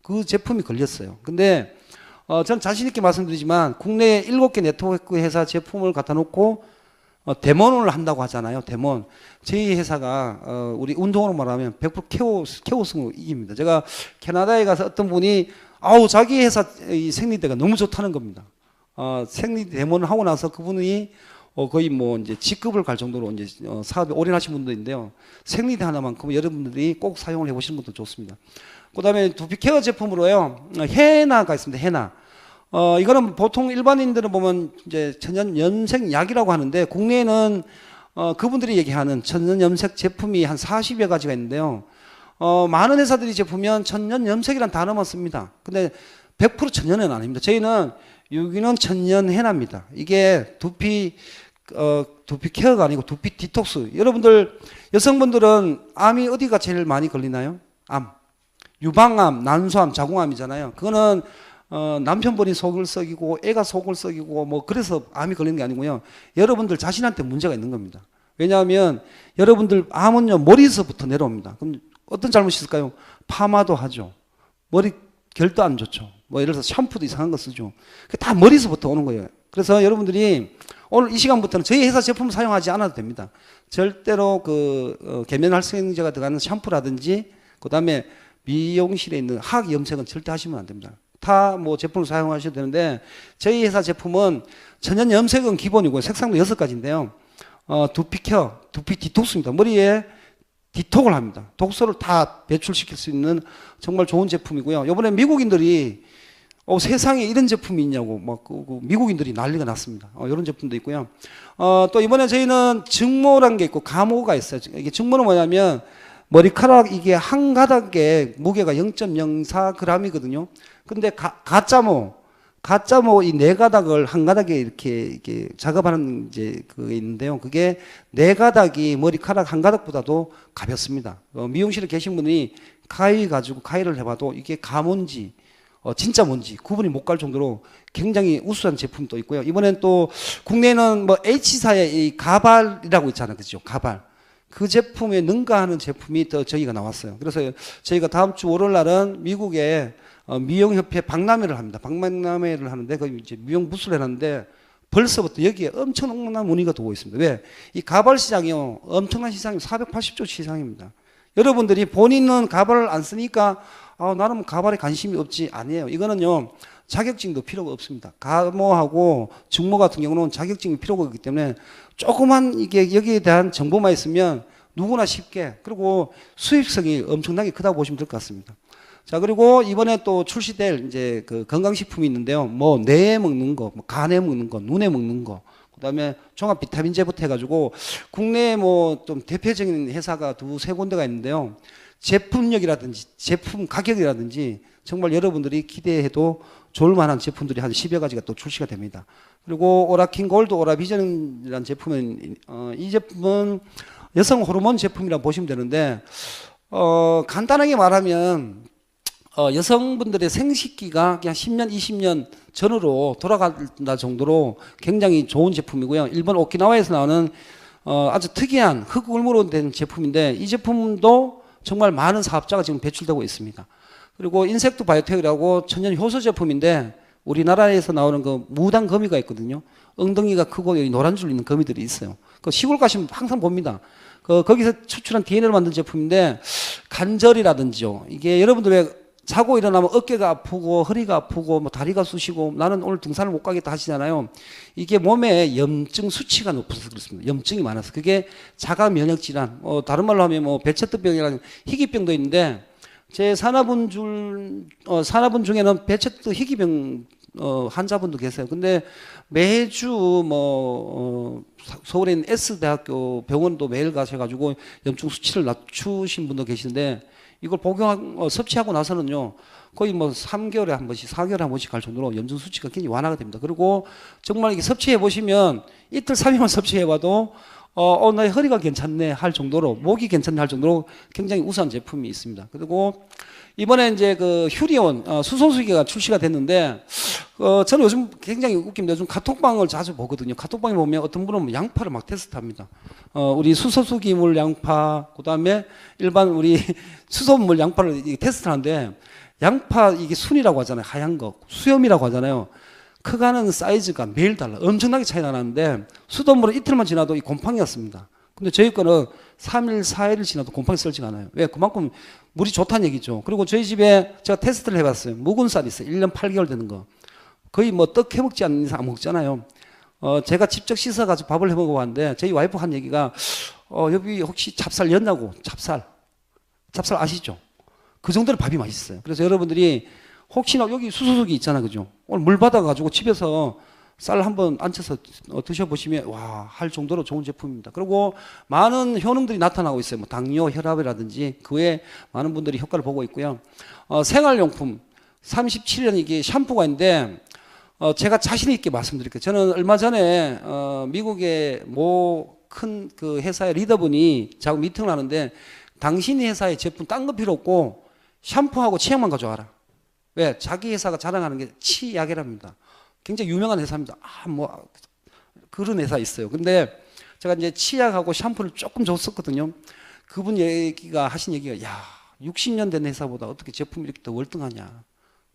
그 제품이 걸렸어요. 근데 전 자신 있게 말씀드리지만 국내에 7개 네트워크 회사 제품을 갖다 놓고 데모를 한다고 하잖아요. 데모. 저희 회사가 우리 운동으로 말하면 100% 케오승으로 이깁니다. 제가 캐나다에 가서 어떤 분이 자기 회사 이 생리대가 너무 좋다는 겁니다. 생리대 데모를 하고 나서 그분이 거의 뭐 이제 직급을 갈 정도로 이제 사업에 올인하신 분들인데요. 생리대 하나만큼 여러분들이 꼭 사용을 해보시는 분도 좋습니다. 그다음에 두피 케어 제품으로요. 헤나가 있습니다. 헤나. 이거는 보통 일반인들은 보면 이제 천연 염색 약이라고 하는데 국내에는 그분들이 얘기하는 천연 염색 제품이 한 40여 가지가 있는데요. 많은 회사들이 이제 보면 천연 염색이라는 단어만 씁니다. 근데 100% 천연은 아닙니다. 저희는 유기농 천연 헤나입니다. 이게 두피 케어가 아니고 두피 디톡스. 여러분들 여성분들은 암이 어디가 제일 많이 걸리나요? 암. 유방암, 난소암, 자궁암이잖아요. 그거는 남편분이 속을 썩이고 애가 속을 썩이고 뭐 그래서 암이 걸리는 게 아니고요. 여러분들 자신한테 문제가 있는 겁니다. 왜냐하면 여러분들 암은요 머리에서부터 내려옵니다. 그럼 어떤 잘못이 있을까요? 파마도 하죠. 머리 결도 안 좋죠. 뭐 예를 들어서 샴푸도 이상한 거 쓰죠. 그게 다 머리에서부터 오는 거예요. 그래서 여러분들이 오늘 이 시간부터는 저희 회사 제품 사용하지 않아도 됩니다. 절대로 계면활성제가 들어가는 샴푸라든지 그다음에 미용실에 있는 화학 염색은 절대 하시면 안 됩니다. 다 뭐 제품을 사용하셔도 되는데 저희 회사 제품은 천연 염색은 기본이고 색상도 6가지인데요. 두피 케어, 두피 디톡스입니다. 머리에 디톡을 합니다. 독소를 다 배출시킬 수 있는 정말 좋은 제품이고요. 이번에 미국인들이 세상에 이런 제품이 있냐고 막 미국인들이 난리가 났습니다. 이런 제품도 있고요. 또 이번에 저희는 증모란 게 있고 가모가 있어요. 이게 증모는 뭐냐면 머리카락 이게 한 가닥에 무게가 0.04g이거든요. 근데 가짜모 이 4가닥을 한 가닥에 이렇게 작업하는 이제 그게 있는데요. 그게 4가닥이 머리카락 한 가닥보다도 가볍습니다. 미용실에 계신 분이 가위 가지고 가위를 해봐도 이게 가몬지 진짜 뭔지 구분이 못 갈 정도로 굉장히 우수한 제품도 있고요. 이번엔 또 국내에는 뭐 H사의 이 가발이라고 있잖아요. 그죠? 가발. 그 제품에 능가하는 제품이 더 저희가 나왔어요. 그래서 저희가 다음 주 월요일 날은 미국에 미용협회 박람회를 합니다. 박람회를 하는데 그 이제 미용 부스를 해놨는데 벌써부터 여기에 엄청난 문의가 들어오고 있습니다. 왜? 이 가발 시장이요. 엄청난 시장이 480조 시장입니다. 여러분들이 본인은 가발을 안 쓰니까 나는 가발에 관심이 없지. 아니에요. 이거는요. 자격증도 필요가 없습니다. 가모하고 중모 같은 경우는 자격증이 필요가 없기 때문에 조그만 이게 여기에 대한 정보만 있으면 누구나 쉽게, 그리고 수익성이 엄청나게 크다고 보시면 될 것 같습니다. 자, 그리고 이번에 또 출시될 이제 그 건강식품이 있는데요. 뭐 뇌에 먹는 거, 뭐 간에 먹는 거, 눈에 먹는 거, 그다음에 종합 비타민제부터 해가지고 국내에 뭐 좀 대표적인 회사가 두세 군데가 있는데요. 제품력이라든지 제품 가격이라든지 정말 여러분들이 기대해도 좋을 만한 제품들이 한 10여 가지가 또 출시가 됩니다. 그리고 오라킨 골드 오라비전이라는 제품은 이 제품은 여성 호르몬 제품이라고 보시면 되는데 간단하게 말하면 여성분들의 생식기가 그냥 10년, 20년 전으로 돌아간다 정도로 굉장히 좋은 제품이고요. 일본 오키나와에서 나오는 아주 특이한 흙울무로 된 제품인데 이 제품도 정말 많은 사업자가 지금 배출되고 있습니다. 그리고 인섹트 바이오텍이라고 천연 효소 제품인데 우리나라에서 나오는 그 무당 거미가 있거든요. 엉덩이가 크고 여기 노란 줄 있는 거미들이 있어요. 그 시골 가시면 항상 봅니다. 거기서 추출한 DNA를 만든 제품인데 관절이라든지요. 이게 여러분들 왜 자고 일어나면 어깨가 아프고 허리가 아프고 뭐 다리가 쑤시고 나는 오늘 등산을 못 가겠다 하시잖아요. 이게 몸에 염증 수치가 높아서 그렇습니다. 염증이 많아서 그게 자가 면역 질환. 다른 말로 하면 뭐 배체트병이라는 희귀병도 있는데 제 산화분 중에는 배체트 희귀병 환자분도 계세요. 근데 매주 서울에 있는 S대학교 병원도 매일 가셔가지고 염증 수치를 낮추신 분도 계시는데 이걸 섭취하고 나서는요 거의 뭐 3개월에 한 번씩 4개월에 한 번씩 갈 정도로 염증 수치가 굉장히 완화가 됩니다. 그리고 정말 이게 섭취해 보시면 이틀 3일만 섭취해 봐도 나의 허리가 괜찮네 할 정도로, 목이 괜찮네 할 정도로 굉장히 우수한 제품이 있습니다. 그리고 이번에 이제 그 휴리온 수소수기가 출시가 됐는데 저는 요즘 굉장히 웃깁니다. 요즘 카톡방을 자주 보거든요. 카톡방에 보면 어떤 분은 양파를 막 테스트합니다. 우리 수소수기물 양파, 그다음에 일반 우리 수소물 양파를 테스트하는데 양파 이게 순이라고 하잖아요. 하얀 거 수염이라고 하잖아요. 크가는 사이즈가 매일 달라. 엄청나게 차이가 나는데 수돗물은 이틀만 지나도 이 곰팡이였습니다. 근데 저희 거는 3일, 4일 지나도 곰팡이 썰지가 않아요. 왜? 그만큼 물이 좋다는 얘기죠. 그리고 저희 집에 제가 테스트를 해봤어요. 묵은 쌀 있어요. 1년 8개월 되는 거. 거의 뭐 떡 해먹지 않는 이상 안 먹잖아요. 제가 직접 씻어가지고 밥을 해먹어봤는데 저희 와이프 한 얘기가 여기 혹시 찹쌀 였냐고. 찹쌀 아시죠? 그 정도로 밥이 맛있어요. 그래서 여러분들이 혹시나 여기 수소수기 있잖아, 그죠? 오늘 물 받아가지고 집에서 쌀 한번 앉혀서 드셔보시면 와 할 정도로 좋은 제품입니다. 그리고 많은 효능들이 나타나고 있어요. 뭐 당뇨, 혈압이라든지 그 외에 많은 분들이 효과를 보고 있고요. 생활용품 37년 이게 샴푸가 있는데 제가 자신 있게 말씀드릴게요. 저는 얼마 전에 미국의 모 큰 그 회사의 리더분이 자꾸 미팅을 하는데 당신 회사의 제품 딴 거 필요 없고 샴푸하고 치약만 가져와라. 왜? 자기 회사가 자랑하는 게 치약이랍니다. 굉장히 유명한 회사입니다. 그런 회사 있어요. 근데 제가 이제 치약하고 샴푸를 조금 줬었거든요. 그분 하신 얘기가, 야, 60년 된 회사보다 어떻게 제품이 이렇게 더 월등하냐.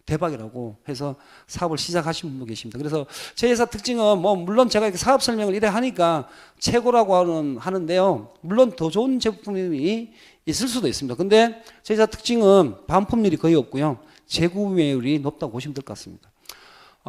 대박이라고 해서 사업을 시작하신 분도 계십니다. 그래서 제 회사 특징은 물론 제가 이렇게 사업 설명을 이래 하니까 최고라고 하는데요. 물론 더 좋은 제품이 있을 수도 있습니다. 근데 제 회사 특징은 반품률이 거의 없고요. 재구매율이 높다고 보시면 될 것 같습니다.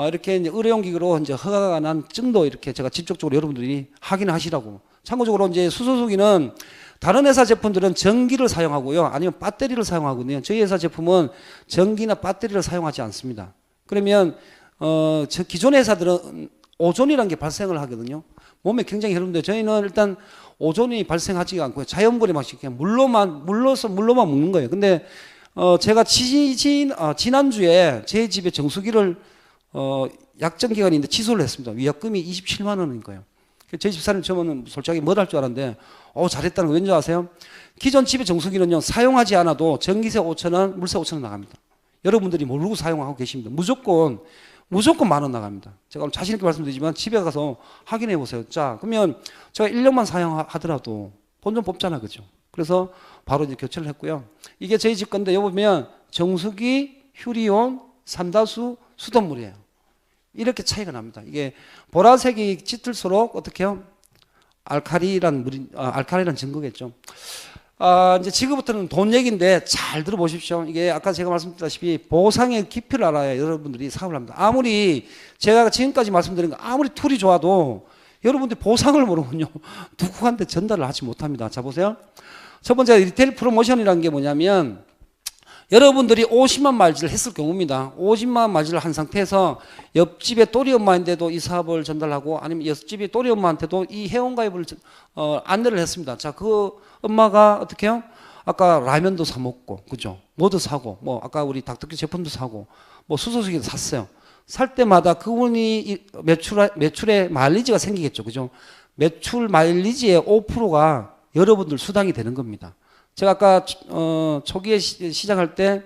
이렇게 이제 의료용 기기로 이제 허가가 난 증도 이렇게 제가 직접적으로 여러분들이 확인하시라고. 참고적으로 이제 수소수기는 다른 회사 제품들은 전기를 사용하고요. 아니면 배터리를 사용하거든요. 저희 회사 제품은 전기나 배터리를 사용하지 않습니다. 그러면, 저 기존 회사들은 오존이라는 게 발생을 하거든요. 몸에 굉장히 해로운데 저희는 일단 오존이 발생하지 않고요. 자연분해 방식, 그냥 물로만 먹는 거예요. 근데, 제가 지난주에 제 집에 정수기를 약정 기간인데 취소를 했습니다. 위약금이 27만 원인 거예요. 저희 집사님 처음에는 솔직하게 뭘 할 줄 알았는데 잘했다는 거 왠지 아세요? 기존 집의 정수기는요 사용하지 않아도 전기세 5천 원, 물세 5천 원 나갑니다. 여러분들이 모르고 사용하고 계십니다. 무조건 10,000원 나갑니다. 제가 오늘 자신 있게 말씀드리지만 집에 가서 확인해 보세요. 자, 그러면 제가 1년만 사용하더라도 돈 좀 뽑잖아, 그죠? 그래서 바로 이제 교체를 했고요. 이게 저희 집 건데 여기 보면 정수기, 휴리온, 삼다수, 수돗물이에요. 이렇게 차이가 납니다. 이게 보라색이 짙을수록 어떻게 해요? 알카리란 증거겠죠. 이제 지금부터는 돈 얘기인데 잘 들어보십시오. 이게 아까 제가 말씀드렸다시피 보상의 깊이를 알아야 여러분들이 사업을 합니다. 아무리 제가 지금까지 말씀드린 거 아무리 툴이 좋아도 여러분들이 보상을 모르면요 누구한테 전달을 하지 못합니다. 자 보세요. 첫 번째 리테일 프로모션이라는 게 뭐냐면 여러분들이 50만 마일즈를 했을 경우입니다. 50만 마일즈를 한 상태에서 옆집에 또리 엄마인데도 이 사업을 전달하고 아니면 옆집에 또리 엄마한테도 이 회원가입을 안내를 했습니다. 자, 그 엄마가 어떻게 해요? 아까 라면도 사 먹고, 그죠? 뭐도 사고, 뭐 아까 우리 닭도리 제품도 사고, 뭐 수소수기도 샀어요. 살 때마다 그분이 매출에 마일리지가 생기겠죠, 그죠? 매출 마일리지의 5%가 여러분들 수당이 되는 겁니다. 제가 아까 초기에 시작할 때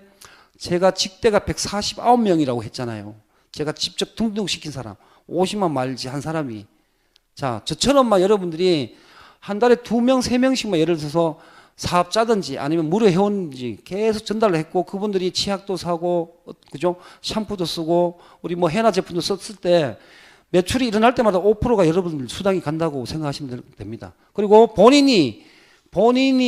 제가 직대가 149명이라고 했잖아요. 제가 직접 등록시킨 사람 50만 마일지 한 사람이. 자, 저처럼만 여러분들이 한 달에 2명 3명씩만 예를 들어서 사업자든지 아니면 무료 회원인지 계속 전달을 했고 그분들이 치약도 사고 그죠? 샴푸도 쓰고 우리 뭐 해나 제품도 썼을 때 매출이 일어날 때마다 5%가 여러분들 수당이 간다고 생각하시면 됩니다. 그리고 본인이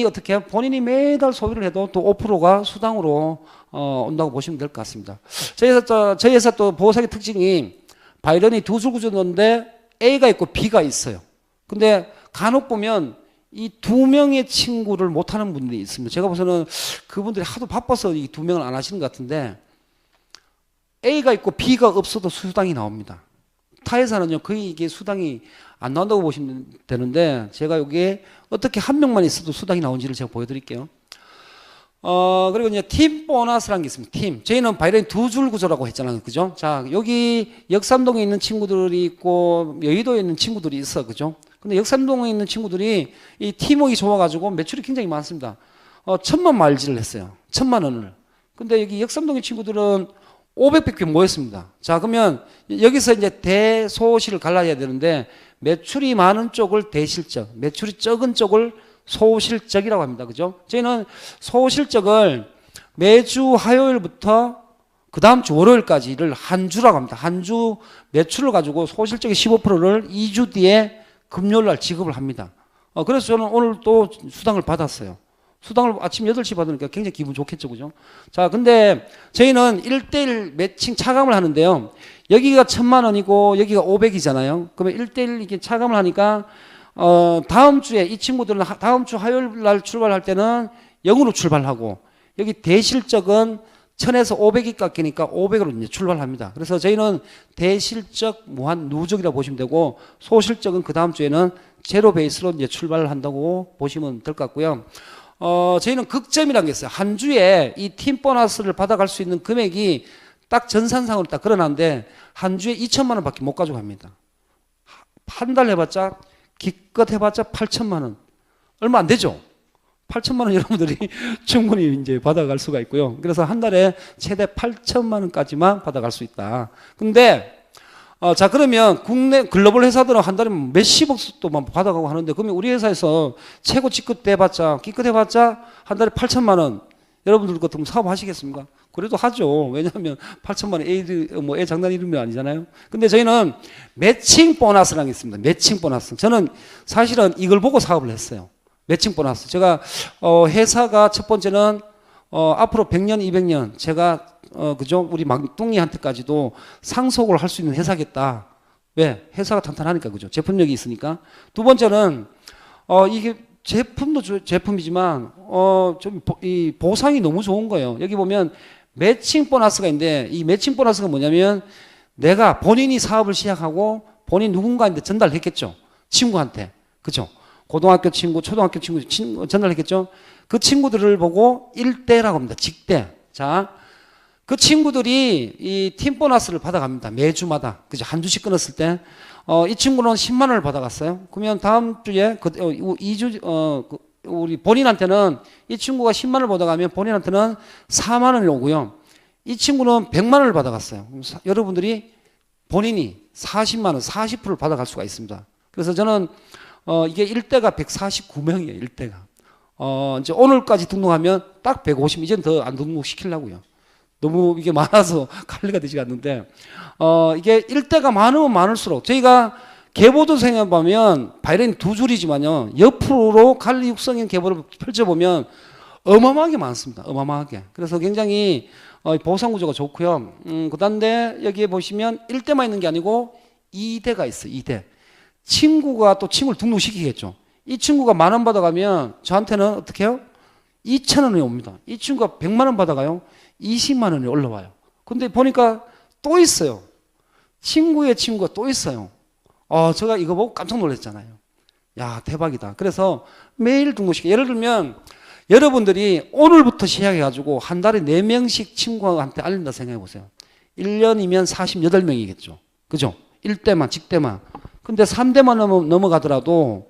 어떻게 해요? 본인이 매달 소비를 해도 또 5%가 수당으로 온다고 보시면 될 것 같습니다. 저희 회사 또 보상의 특징이 바이런이 두 줄 구조인데 A가 있고 B가 있어요. 근데 간혹 보면 이 두 명의 친구를 못하는 분들이 있습니다. 제가 봐서는 그분들이 하도 바빠서 이 두 명을 안 하시는 것 같은데 A가 있고 B가 없어도 수당이 나옵니다. 타 회사는요 거의 이게 수당이 안 나온다고 보시면 되는데 제가 여기에 어떻게 한 명만 있어도 수당이 나온지를 제가 보여드릴게요. 그리고 이제 팀 보너스라는 게 있습니다. 팀. 저희는 바이런이 두 줄 구조라고 했잖아요. 그죠? 자, 여기 역삼동에 있는 친구들이 있고 여의도에 있는 친구들이 있어. 그죠? 근데 역삼동에 있는 친구들이 이 팀워크가 좋아가지고 매출이 굉장히 많습니다. 1,000만 마일즈를 했어요. 1,000만 원을. 근데 여기 역삼동의 친구들은 500개 모였습니다. 자, 그러면 여기서 이제 대소실을 갈라야 되는데 매출이 많은 쪽을 대실적, 매출이 적은 쪽을 소실적이라고 합니다. 그죠? 저희는 소실적을 매주 화요일부터 그 다음 주 월요일까지를 한 주라고 합니다. 한 주 매출을 가지고 소실적의 15%를 2주 뒤에 금요일 날 지급을 합니다. 그래서 저는 오늘 또 수당을 받았어요. 수당을 아침 8시 받으니까 굉장히 기분 좋겠죠. 그죠? 자, 근데 저희는 1대1 매칭 차감을 하는데요. 여기가 1,000만 원이고 여기가 500이잖아요. 그러면 1대1 이렇게 차감을 하니까 다음 주에 이 친구들은 다음 주 화요일 날 출발할 때는 0으로 출발하고 여기 대실적은 1,000에서 500이 깎이니까 500으로 이제 출발합니다. 그래서 저희는 대실적 무한 누적이라고 보시면 되고 소실적은 그 다음 주에는 제로 베이스로 이제 출발을 한다고 보시면 될 것 같고요. 저희는 극점이라는 게 있어요. 한 주에 이 팀 보너스를 받아갈 수 있는 금액이 딱 전산상으로 딱 걸어놨는데 한 주에 2,000만 원밖에 못 가져갑니다. 한 달 해봤자 기껏 해봤자 8,000만 원. 얼마 안 되죠? 8,000만 원 여러분들이 충분히 이제 받아갈 수가 있고요. 그래서 한 달에 최대 8,000만 원까지만 받아갈 수 있다. 근데 자, 그러면 국내 글로벌 회사들은 한 달에 몇십억 또만 받아가고 하는데, 그러면 우리 회사에서 최고 기껏 해봤자 한 달에 8,000만 원. 여러분들 같으면 사업하시겠습니까? 그래도 하죠. 왜냐하면 8,000만 원 애 장난 이름이 아니잖아요. 근데 저희는 매칭 보너스라는 게 있습니다. 매칭 보너스. 저는 사실은 이걸 보고 사업을 했어요. 매칭 보너스. 제가 회사가 첫 번째는 앞으로 100년, 200년 제가 그죠? 우리 막둥이한테까지도 상속을 할 수 있는 회사겠다. 왜? 회사가 탄탄하니까, 그죠? 제품력이 있으니까. 두 번째는 이게 제품도 제품이지만 좀 이 보상이 너무 좋은 거예요. 여기 보면 매칭 보너스가 있는데 이 매칭 보너스가 뭐냐면 내가 본인이 사업을 시작하고 본인 누군가한테 전달했겠죠. 친구한테. 그죠? 고등학교 친구, 초등학교 친구 전달했겠죠. 그 친구들을 보고 일대라고 합니다. 직대. 자, 그 친구들이 이 팀 보너스를 받아갑니다. 매주마다. 그죠? 한 주씩 끊었을 때. 이 친구는 10만 원을 받아갔어요. 그러면 다음 주에 우리 본인한테는 이 친구가 10만 원을 받아가면 본인한테는 4만 원이 오고요. 이 친구는 100만 원을 받아갔어요. 여러분들이 본인이 40만 원, 40%를 받아갈 수가 있습니다. 그래서 저는 이게 일대가 149명이에요. 일대가. 이제 오늘까지 등록하면 딱 150, 이제는 더 안 등록시키려고요. 너무 이게 많아서 관리가 되지 않는데, 이게 일대가 많으면 많을수록 저희가 계보도 생각해보면 바이러니 두 줄이지만요, 옆으로 관리 육성형 계보를 펼쳐보면 어마어마하게 많습니다. 어마어마하게. 그래서 굉장히 보상 구조가 좋고요. 그다음에 여기에 보시면 1대만 있는 게 아니고 2대가 있어요. 2대. 친구가 또 친구를 등록시키겠죠. 이 친구가 10,000원 받아가면 저한테는 어떻게 해요? 2,000원이 옵니다. 이 친구가 100만 원 받아가요. 20만 원이 올라와요. 근데 보니까 또 있어요. 친구의 친구가 또 있어요. 제가 이거 보고 깜짝 놀랐잖아요. 야, 대박이다. 그래서 매일 등록시켜. 예를 들면 여러분들이 오늘부터 시작해가지고 한 달에 4명씩 친구한테 알린다 생각해 보세요. 1년이면 48명이겠죠. 그죠? 1대만, 직대만. 근데 3대만 넘어가더라도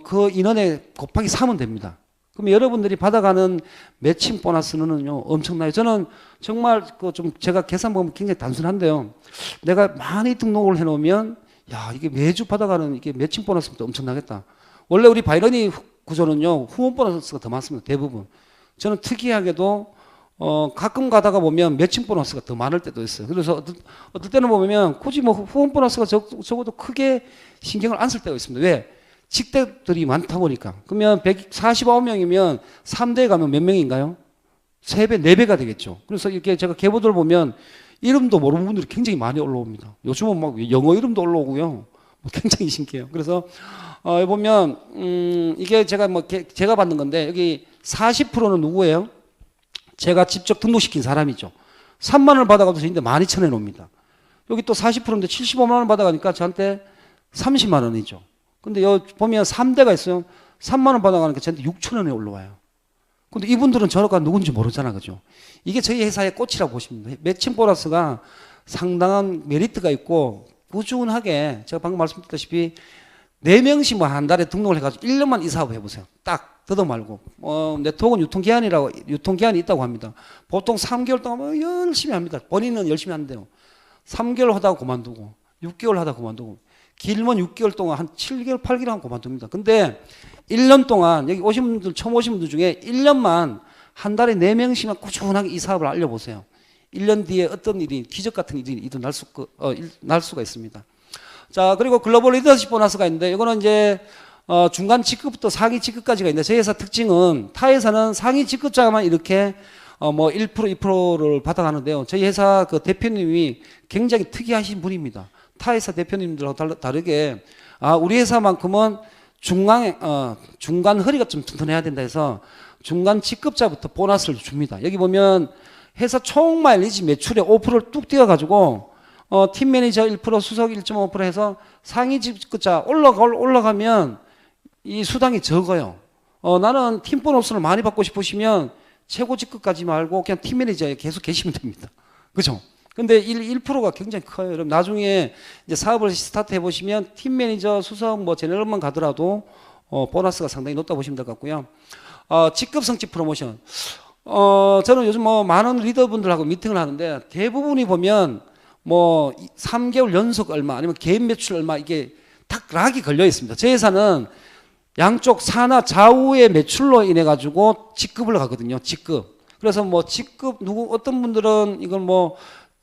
그 인원에 곱하기 3은 됩니다. 그럼 여러분들이 받아가는 매칭 보너스는요, 엄청나요. 저는 정말 좀 제가 계산 보면 굉장히 단순한데요. 내가 많이 등록을 해놓으면, 야, 이게 매주 받아가는 이게 매칭 보너스부터 엄청나겠다. 원래 우리 바이러니 구조는요, 후원 보너스가 더 많습니다. 대부분. 저는 특이하게도 가끔 가다가 보면 매칭 보너스가 더 많을 때도 있어요. 그래서 어떨 때는 보면 굳이 뭐 후원 보너스가 적어도 크게 신경을 안 쓸 때가 있습니다. 왜? 직대들이 많다 보니까. 그러면 149명이면 3대에 가면 몇 명인가요? 3배, 4배가 되겠죠. 그래서 이렇게 제가 계보들 보면 이름도 모르는 분들이 굉장히 많이 올라옵니다. 요즘은 막 영어 이름도 올라오고요. 굉장히 신기해요. 그래서 여기 보면 이게 제가 제가 받는 건데, 여기 40%는 누구예요? 제가 직접 등록시킨 사람이죠. 3만 원을 받아가도 저한테 12,000원 옵니다. 여기 또 40%인데 75만 원 받아가니까 저한테 30만 원이죠. 근데 여기 보면 3대가 있어요. 3만 원 받아가니까 저한테 6,000원이 올라와요. 근데 이분들은 저가 누군지 모르잖아. 그죠? 이게 저희 회사의 꽃이라고 보시면 돼요. 매칭 보너스가 상당한 메리트가 있고, 꾸준하게 제가 방금 말씀드렸다시피 4명씩 뭐 한 달에 등록을 해가지고 1년만 이 사업 해보세요. 딱 뜯어 말고. 네트워크는 유통기한이 있다고 합니다. 보통 3개월 동안 뭐 열심히 합니다. 본인은 열심히 한대요. 3개월 하다가 그만두고, 6개월 하다가 그만두고, 길면 6개월 동안 한 7개월, 8개월 하고 그만둡니다. 근데 1년 동안, 여기 오신 분들, 처음 오신 분들 중에 1년만 한 달에 4명씩만 꾸준하게 이 사업을 알려보세요. 1년 뒤에 어떤 일이, 기적 같은 일이 날 수가 있습니다. 자, 그리고 글로벌 리더십 보너스가 있는데, 이거는 이제 중간 직급부터 상위 직급까지가 있는데, 저희 회사 특징은 타 회사는 상위 직급자만 이렇게 1%, 2%를 받아가는데요. 저희 회사 그 대표님이 굉장히 특이하신 분입니다. 타 회사 대표님들하고 다르게, 우리 회사만큼은 중간 허리가 좀 튼튼해야 된다 해서 중간 직급자부터 보너스를 줍니다. 여기 보면 회사 총 마일리지 매출의 5%를 뚝 띄워가지고 팀 매니저 1%, 수석 1.5% 해서 상위 직급자 올라가면 이 수당이 적어요. 나는 팀 보너스를 많이 받고 싶으시면 최고 직급까지 말고 그냥 팀 매니저에 계속 계시면 됩니다. 그죠? 근데 1%가 굉장히 커요. 여러분 나중에 이제 사업을 스타트 해보시면 팀 매니저, 수석, 제너럴만 가더라도 보너스가 상당히 높다 보시면 될 것 같고요. 직급 성취 프로모션. 저는 요즘 많은 리더분들하고 미팅을 하는데 대부분이 보면 3개월 연속 얼마 아니면 개인 매출 얼마 이게 딱 락이 걸려 있습니다. 제 회사는 양쪽 사나 좌우의 매출로 인해 가지고 직급을 가거든요. 직급. 그래서 직급 어떤 분들은 이걸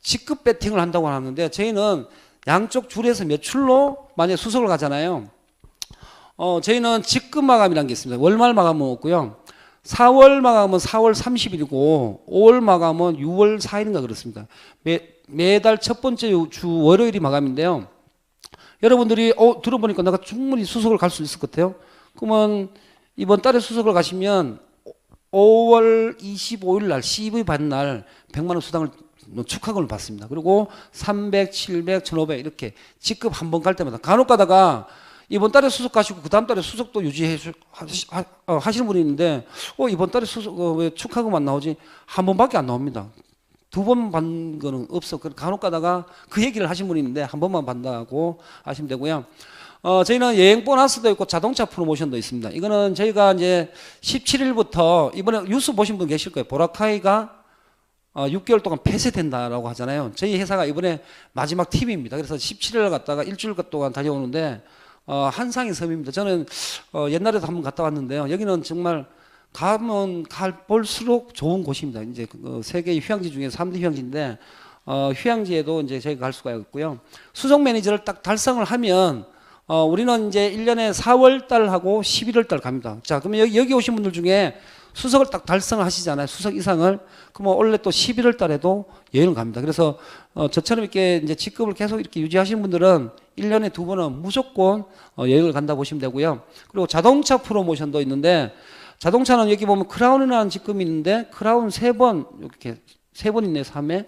직급 배팅을 한다고 하는데 저희는 양쪽 줄에서 매출로 만약에 수석을 가잖아요. 저희는 직급 마감이라는 게 있습니다. 월말 마감은 없고요. 4월 마감은 4월 30일이고 5월 마감은 6월 4일인가 그렇습니다. 매달 첫 번째 주 월요일이 마감인데요. 여러분들이 들어보니까 내가 충분히 수석을 갈 수 있을 것 같아요. 그러면 이번 달에 수석을 가시면 5월 25일 날 CV 받는 날 100만 원 수당을 축하금을 받습니다. 그리고 300, 700, 1500 이렇게 직급 한 번 갈 때마다 간혹 가다가 이번 달에 수석 가시고 그 다음 달에 수석도 하시는 분이 있는데 이번 달에 수석 왜 축하금 안 나오지? 한 번밖에 안 나옵니다. 2번 받는 거는 없어. 간혹 가다가 그 얘기를 하신 분이 있는데 한 번만 받는다고 하시면 되고요. 저희는 여행 보너스도 있고 자동차 프로모션도 있습니다. 이거는 저희가 이제 17일부터 이번에 뉴스 보신 분 계실 거예요. 보라카이가 6개월 동안 폐쇄된다라고 하잖아요. 저희 회사가 이번에 마지막 팀입니다. 그래서 17일 갔다가 일주일 동안 다녀오는데 한상의 섬입니다. 저는 옛날에도 한번 갔다 왔는데요. 여기는 정말 가면 볼수록 좋은 곳입니다. 이제 그 세계의 휴양지 중에 3대 휴양지인데 휴양지에도 이제 저희가 갈 수가 있고요. 수석 매니저를 딱 달성을 하면 우리는 이제 1년에 4월 달하고 11월 달 갑니다. 자, 그러면 여기 오신 분들 중에 수석을 딱 달성을 하시잖아요. 수석 이상을. 그러면 원래 또 11월 달에도 여행을 갑니다. 그래서 저처럼 이렇게 이제 직급을 계속 이렇게 유지하시는 분들은 1년에 2번은 무조건 여행을 간다 보시면 되고요. 그리고 자동차 프로모션도 있는데 자동차는 여기 보면 크라운이라는 직급이 있는데 크라운 3번 이렇게 3번 있네요. 3회.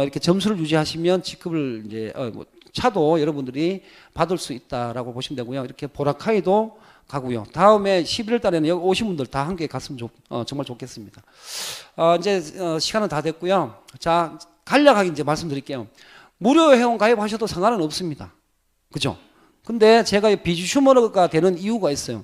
이렇게 점수를 유지하시면 직급을 이제 뭐 차도 여러분들이 받을 수 있다라고 보시면 되고요. 이렇게 보라카이도 가고요. 다음에 11월 달에는 여기 오신 분들 다 함께 갔으면 정말 좋겠습니다. 이제 시간은 다 됐고요. 자, 간략하게 이제 말씀드릴게요. 무료 회원 가입하셔도 상관은 없습니다. 그죠? 근데 제가 비주슈머가 되는 이유가 있어요.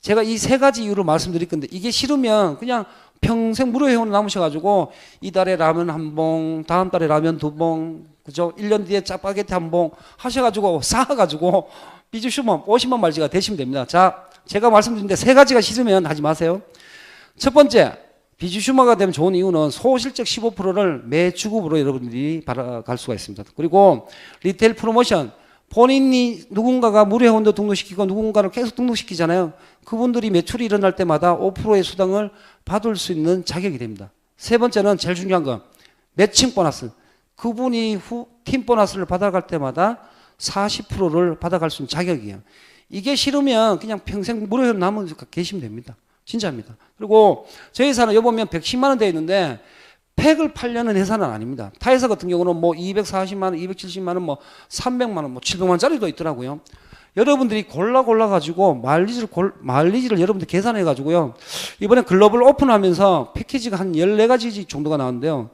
제가 이 3가지 이유를 말씀드릴 건데 이게 싫으면 그냥 평생 무료 회원 남으셔가지고 이달에 라면 1봉, 다음 달에 라면 2봉, 그죠? 1년 뒤에 짜파게티 1봉 하셔가지고 쌓아가지고 비주슈머 50만 말지가 되시면 됩니다. 자, 제가 말씀드린데 3가지가 싫으면 하지 마세요. 첫 번째, 비주슈머가 되면 좋은 이유는 소실적 15%를 매 주급으로 여러분들이 받아갈 수가 있습니다. 그리고 리테일 프로모션, 본인이 누군가가 무료 회원도 등록시키고 누군가를 계속 등록시키잖아요. 그분들이 매출이 일어날 때마다 5%의 수당을 받을 수 있는 자격이 됩니다. 세 번째는 제일 중요한 건 매칭 보너스. 그분이 팀 보너스를 받아갈 때마다 40%를 받아갈 수 있는 자격이에요. 이게 싫으면 그냥 평생 무료 회원 남은 계시면 됩니다. 진짜입니다. 그리고 저희 회사는 여기 보면 110만 원 되어 있는데 팩을 팔려는 회사는 아닙니다. 타 회사 같은 경우는 뭐 240만 원, 270만 원, 뭐 300만 원, 뭐 700만 원짜리도 있더라고요. 여러분들이 골라 가지고 마일리지를 여러분들 계산해 가지고요. 이번에 글로벌 오픈하면서 패키지가 한 14가지 정도가 나왔는데요.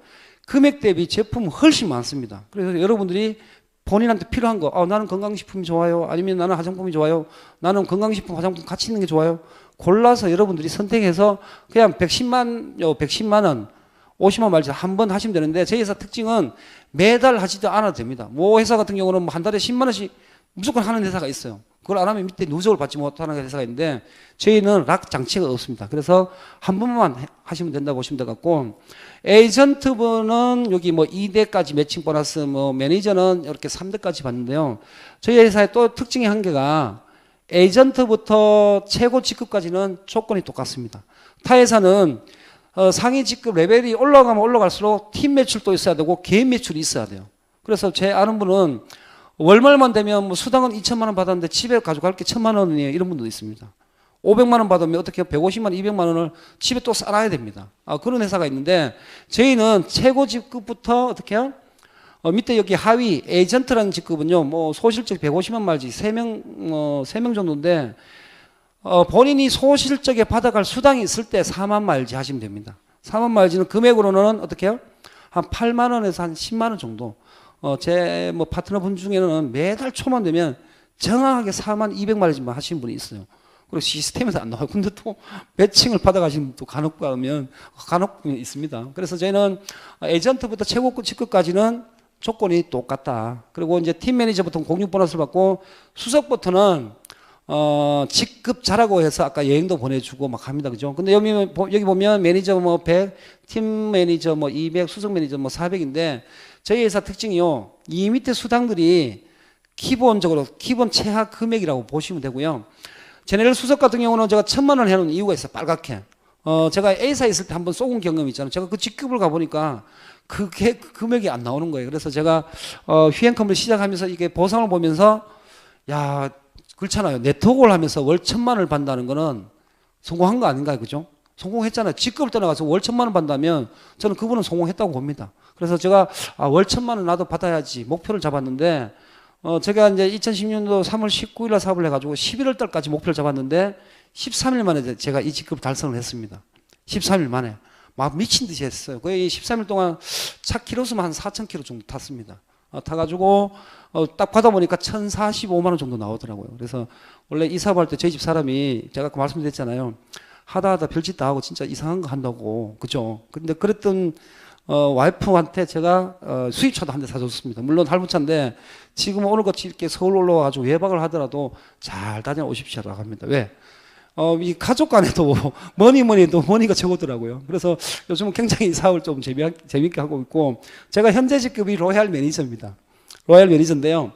금액 대비 제품은 훨씬 많습니다. 그래서 여러분들이 본인한테 필요한 거, 나는 건강식품이 좋아요. 아니면 나는 화장품이 좋아요. 나는 건강식품, 화장품 같이 있는 게 좋아요. 골라서 여러분들이 선택해서 그냥 110만 원, 50만 말지 한 번 하시면 되는데 저희 회사 특징은 매달 하지도 않아도 됩니다. 모 회사 같은 경우는 한 달에 10만 원씩 무조건 하는 회사가 있어요. 그걸 안 하면 밑에 누적을 받지 못하는 회사가 있는데 저희는 락 장치가 없습니다. 그래서 한 번만 하시면 된다고 보시면 될 것 같고 에이전트분은 여기 뭐 2대까지 매칭 보너스 뭐 매니저는 이렇게 3대까지 받는데요. 저희 회사의 또 특징의 한계가 에이전트부터 최고 직급까지는 조건이 똑같습니다. 타 회사는 상위 직급 레벨이 올라가면 올라갈수록 팀 매출도 있어야 되고 개인 매출이 있어야 돼요. 그래서 제 아는 분은 월말만 되면 뭐 수당은 2천만 원 받았는데 집에 가져갈 게 1,000만 원이에요. 이런 분도 있습니다. 500만 원 받으면 어떻게 해요? 150만 원, 200만 원을 집에 또 쌓아야 됩니다. 그런 회사가 있는데 저희는 최고 직급부터 어떻게 해요? 밑에 여기 하위 에이전트라는 직급은요. 뭐 소실적 150만 말지 3명 정도인데 본인이 소실적에 받아갈 수당이 있을 때 4만 말지 하시면 됩니다. 4만 말지는 금액으로는 어떻게 해요? 한 8만 원에서 한 10만 원 정도. 제 뭐 파트너분 중에는 매달 초만 되면 정확하게 4만 200마리지만 하시는 분이 있어요. 그리고 시스템에서 안 나와요. 근데 또 매칭을 받아가시는 분도 간혹 가면 간혹 있습니다. 그래서 저희는 에이전트부터 최고 직급까지는 조건이 똑같다. 그리고 이제 팀 매니저부터 공유 보너스를 받고 수석부터는 직급 자라고 해서 아까 여행도 보내주고 막 합니다. 그죠? 근데 여기 보면 매니저 뭐 100, 팀 매니저 뭐 200, 수석 매니저 뭐 400인데 저희 회사 특징이요. 이 밑에 수당들이 기본적으로 기본 최하 금액이라고 보시면 되고요. 제네럴 수석 같은 경우는 제가 1,000만 원 해놓은 이유가 있어요. 빨갛게. 제가 A사에 있을 때 한번 쏘은 경험이 있잖아요. 제가 그 직급을 가보니까 그게 금액이 안 나오는 거예요. 그래서 제가 휴행 컴을 시작하면서 이게 보상을 보면서 야 그렇잖아요. 네트워크를 하면서 월 1,000만 원을 받는다는 거는 성공한 거 아닌가요? 그죠? 성공했잖아요. 직급을 떠나가서 월 1,000만 원 받는다면 저는 그분은 성공했다고 봅니다. 그래서 제가 월 1,000만 원 나도 받아야지 목표를 잡았는데 제가 이제 2010년도 3월 19일 날 사업을 해가지고 11월 달까지 목표를 잡았는데 13일 만에 제가 이 직급을 달성을 했습니다. 13일 만에. 막 미친 듯이 했어요. 거의 13일 동안 차 키로수만 한 4,000km 정도 탔습니다. 타가지고 딱 받아보니까 1,045만 원 정도 나오더라고요. 그래서 원래 이 사업할 때 저희 집 사람이 제가 아까 말씀드렸잖아요. 하다 별짓 다 하고 진짜 이상한 거 한다고. 그죠? 근데 그랬던 와이프한테 제가 수입차도 한 대 사줬습니다. 물론 할부차인데 지금 오늘같이 이렇게 서울 올라와가지고 외박을 하더라도 잘 다녀오십시오라고 합니다. 왜? 이 가족 간에도 뭐니 해도 머니가 최고더라고요. 그래서 요즘은 굉장히 이 사업을 좀 재밌게 하고 있고, 제가 현재 직급이 로얄 매니저입니다. 로얄 매니저인데요.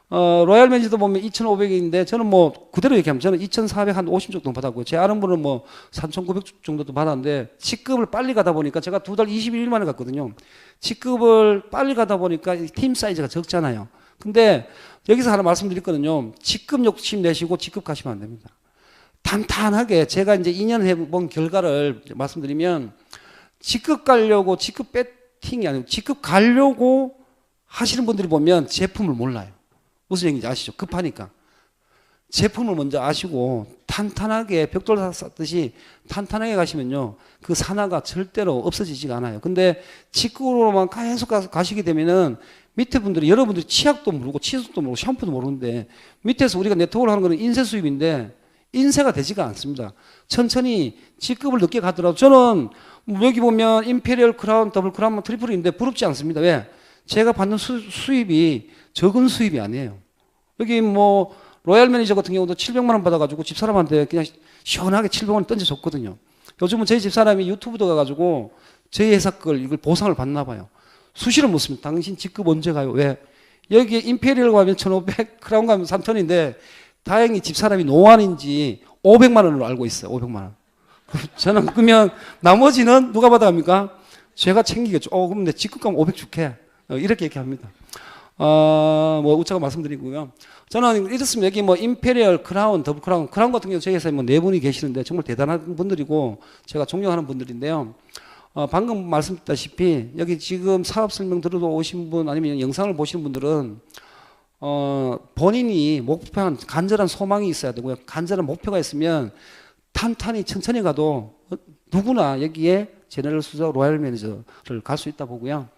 로얄 매니저도 보면 2,500인데 저는 뭐 그대로 얘기하면 저는 2,450 정도 받았고요. 제 아는 분은 뭐 3,900 정도도 받았는데, 직급을 빨리 가다 보니까 제가 2달 21일 만에 갔거든요. 직급을 빨리 가다 보니까 팀 사이즈가 적잖아요. 근데 여기서 하나 말씀드렸거든요. 직급 욕심 내시고 직급 가시면 안 됩니다. 탄탄하게 제가 이제 2년 해본 결과를 말씀드리면, 직급 가려고 직급 배팅이 아니고 직급 가려고 하시는 분들이 보면 제품을 몰라요. 무슨 얘기인지 아시죠? 급하니까. 제품을 먼저 아시고 탄탄하게 벽돌 쌓듯이 탄탄하게 가시면요, 그 산화가 절대로 없어지지가 않아요. 근데 직급으로만 계속 가시게 되면은 밑에 분들이, 여러분들이 치약도 모르고 치수도 모르고 샴푸도 모르는데, 밑에서 우리가 네트워크를 하는 거는 인쇄 수입인데 인쇄가 되지가 않습니다. 천천히 직급을 늦게 가더라도, 저는 여기 보면 임페리얼 크라운, 더블 크라운, 트리플인데 부럽지 않습니다. 왜? 제가 받는 수입이 적은 수입이 아니에요. 여기 뭐 로얄 매니저 같은 경우도 700만 원 받아가지고 집사람한테 그냥 시원하게 700원 던져줬거든요. 요즘은 저희 집사람이 유튜브도 가가지고 저희 회사 걸 이걸 보상을 받나 봐요. 수시로 묻습니다. 당신 직급 언제 가요? 왜? 여기 임페리얼 가면 1,500, 크라운 가면 3,000인데 다행히 집사람이 노안인지 500만 원으로 알고 있어요. 500만 원. 저는 그러면 나머지는 누가 받아갑니까? 제가 챙기겠죠. 그럼 내 직급 가면 500 줄게. 이렇게 얘기합니다. 뭐 우차가 말씀드리고요. 저는 이렇습니다. 여기 뭐 임페리얼, 크라운, 더블 크라운, 크라운 같은 경우 저희 회사에 뭐 4분이 계시는데 정말 대단한 분들이고 제가 존경하는 분들인데요. 방금 말씀드렸다시피 여기 지금 사업 설명 들어도 오신 분, 아니면 영상을 보시는 분들은 본인이 목표한 간절한 소망이 있어야 되고요. 간절한 목표가 있으면 탄탄히 천천히 가도 누구나 여기에 제너럴 수저 로얄 매니저를 갈 수 있다 보고요.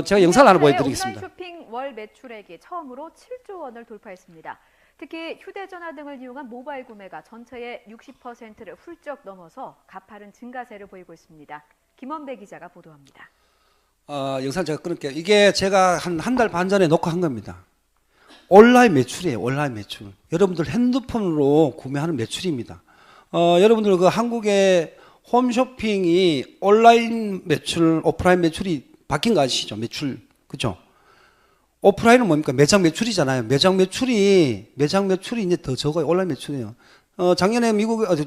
제가 영상을 하나 보여드리겠습니다. 온라인 쇼핑 월 매출액이 처음으로 7조 원을 돌파했습니다. 특히 휴대전화 등을 이용한 모바일 구매가 전체의 60%를 훌쩍 넘어서 가파른 증가세를 보이고 있습니다. 김원배 기자가 보도합니다. 영상 제가 끊을게요. 이게 제가 한 달 반 전에 녹화한 겁니다. 온라인 매출이에요. 온라인 매출. 여러분들 핸드폰으로 구매하는 매출입니다. 여러분들 그 한국의 홈쇼핑이 온라인 매출, 오프라인 매출이 바뀐 거 아시죠? 매출. 그죠? 오프라인은 뭡니까? 매장 매출이잖아요. 매장 매출이 이제 더 적어요. 온라인 매출이에요. 작년에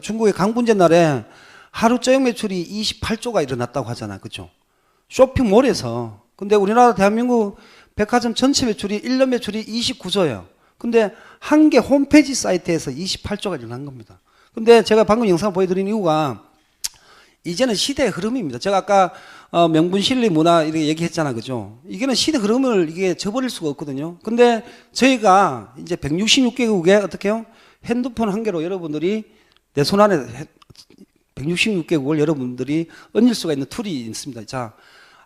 중국의 강분제 날에 하루 저녁 매출이 28조가 일어났다고 하잖아요. 그죠? 쇼핑몰에서. 근데 우리나라 대한민국 백화점 전체 매출이 1년 매출이 29조예요. 근데 한 개 홈페이지 사이트에서 28조가 일어난 겁니다. 근데 제가 방금 영상 보여드린 이유가 이제는 시대의 흐름입니다. 제가 아까 명분 실리 문화 이렇게 얘기했잖아, 그죠? 이게는 시대 흐름을 이게 저버릴 수가 없거든요. 근데 저희가 이제 166개국에 어떻게 해요? 핸드폰 한 개로 여러분들이 내 손 안에 166개국을 여러분들이 얹을 수가 있는 툴이 있습니다. 자,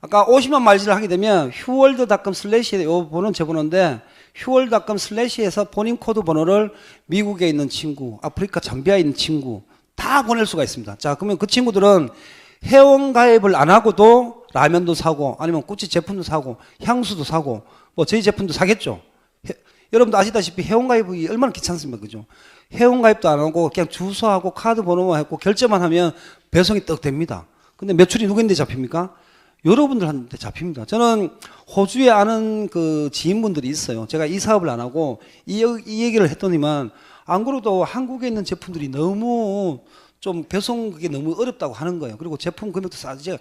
아까 50만 마일즈를 하게 되면 휴월드.com/에 요 번호는 제 번호인데 휴월드.com/에서 본인 코드 번호를 미국에 있는 친구, 아프리카 잠비아에 있는 친구 다 보낼 수가 있습니다. 자, 그러면 그 친구들은 회원 가입을 안 하고도 라면도 사고 아니면 구찌 제품도 사고 향수도 사고 뭐 저희 제품도 사겠죠. 여러분도 아시다시피 회원 가입이 얼마나 귀찮습니까, 그죠? 회원 가입도 안 하고 그냥 주소하고 카드 번호만 했고 결제만 하면 배송이 떡 됩니다. 근데 매출이 누구한테 잡힙니까? 여러분들한테 잡힙니다. 저는 호주에 아는 그 지인분들이 있어요. 제가 이 사업을 안 하고 이 얘기를 했더니만 안 그래도 한국에 있는 제품들이 너무 좀 배송 그게 너무 어렵다고 하는 거예요. 그리고 제품 금액도 싸지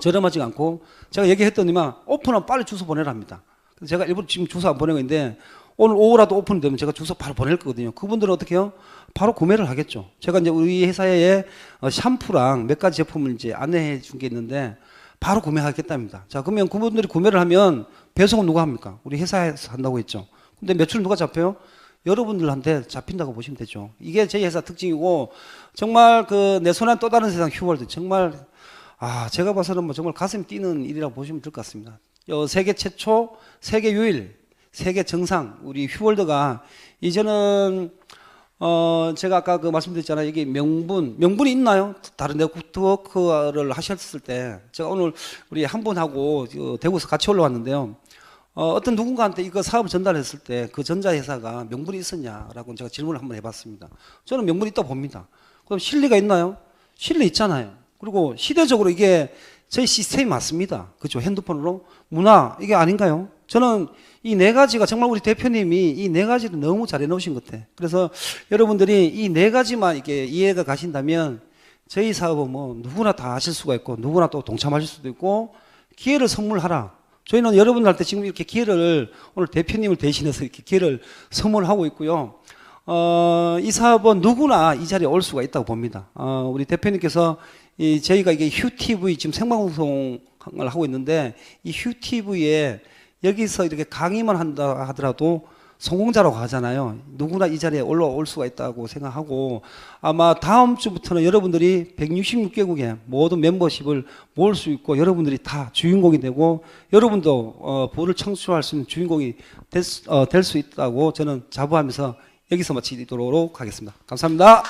저렴하지 않고 제가 얘기했더니만 오픈하면 빨리 주소 보내랍니다. 그래서 제가 일부러 지금 주소 안 보내고 있는데 오늘 오후라도 오픈되면 제가 주소 바로 보낼 거거든요. 그분들은 어떻게 해요? 바로 구매를 하겠죠. 제가 이제 우리 회사에 샴푸랑 몇 가지 제품을 이제 안내해 준 게 있는데 바로 구매하겠답니다. 자, 그러면 그분들이 구매를 하면 배송은 누가 합니까? 우리 회사에서 한다고 했죠. 근데 매출 누가 잡혀요? 여러분들한테 잡힌다고 보시면 되죠. 이게 저희 회사 특징이고 정말 그 내 손 안 또 다른 세상 휴월드 정말 제가 봐서는 뭐 정말 가슴 뛰는 일이라고 보시면 될 것 같습니다. 세계 최초, 세계 유일, 세계 정상 우리 휴월드가 이제는 제가 아까 그 말씀드렸잖아요. 여기 명분이 있나요? 다른 네트워크를 하셨을 때 제가 오늘 우리 한 분하고 대구에서 같이 올라왔는데요. 어떤 누군가한테 이거 사업을 전달했을 때 그 전자회사가 명분이 있었냐라고 제가 질문을 한번 해봤습니다. 저는 명분이 있다고 봅니다. 그럼 실리가 있나요? 실리 있잖아요. 그리고 시대적으로 이게 저희 시스템이 맞습니다. 그죠? 핸드폰으로 문화 이게 아닌가요? 저는 이 네 가지가 정말 우리 대표님이 이 네 가지를 너무 잘 해놓으신 것 같아요. 그래서 여러분들이 이 네 가지만 이게 이해가 가신다면 저희 사업은 뭐 누구나 다 하실 수가 있고 누구나 또 동참하실 수도 있고 기회를 선물하라. 저희는 여러분들한테 지금 이렇게 기회를 오늘 대표님을 대신해서 이렇게 기회를 선물하고 있고요. 이 사업은 누구나 이 자리에 올 수가 있다고 봅니다. 우리 대표님께서 저희가 이게 휴TV 지금 생방송을 하고 있는데 이 휴TV에 여기서 이렇게 강의만 한다 하더라도 성공자라고 하잖아요. 누구나 이 자리에 올라올 수가 있다고 생각하고 아마 다음 주부터는 여러분들이 166개국의 모든 멤버십을 모을 수 있고 여러분들이 다 주인공이 되고 여러분도 부를 창출할 수 있는 주인공이 될 수 있다고 저는 자부하면서 여기서 마치도록 하겠습니다. 감사합니다.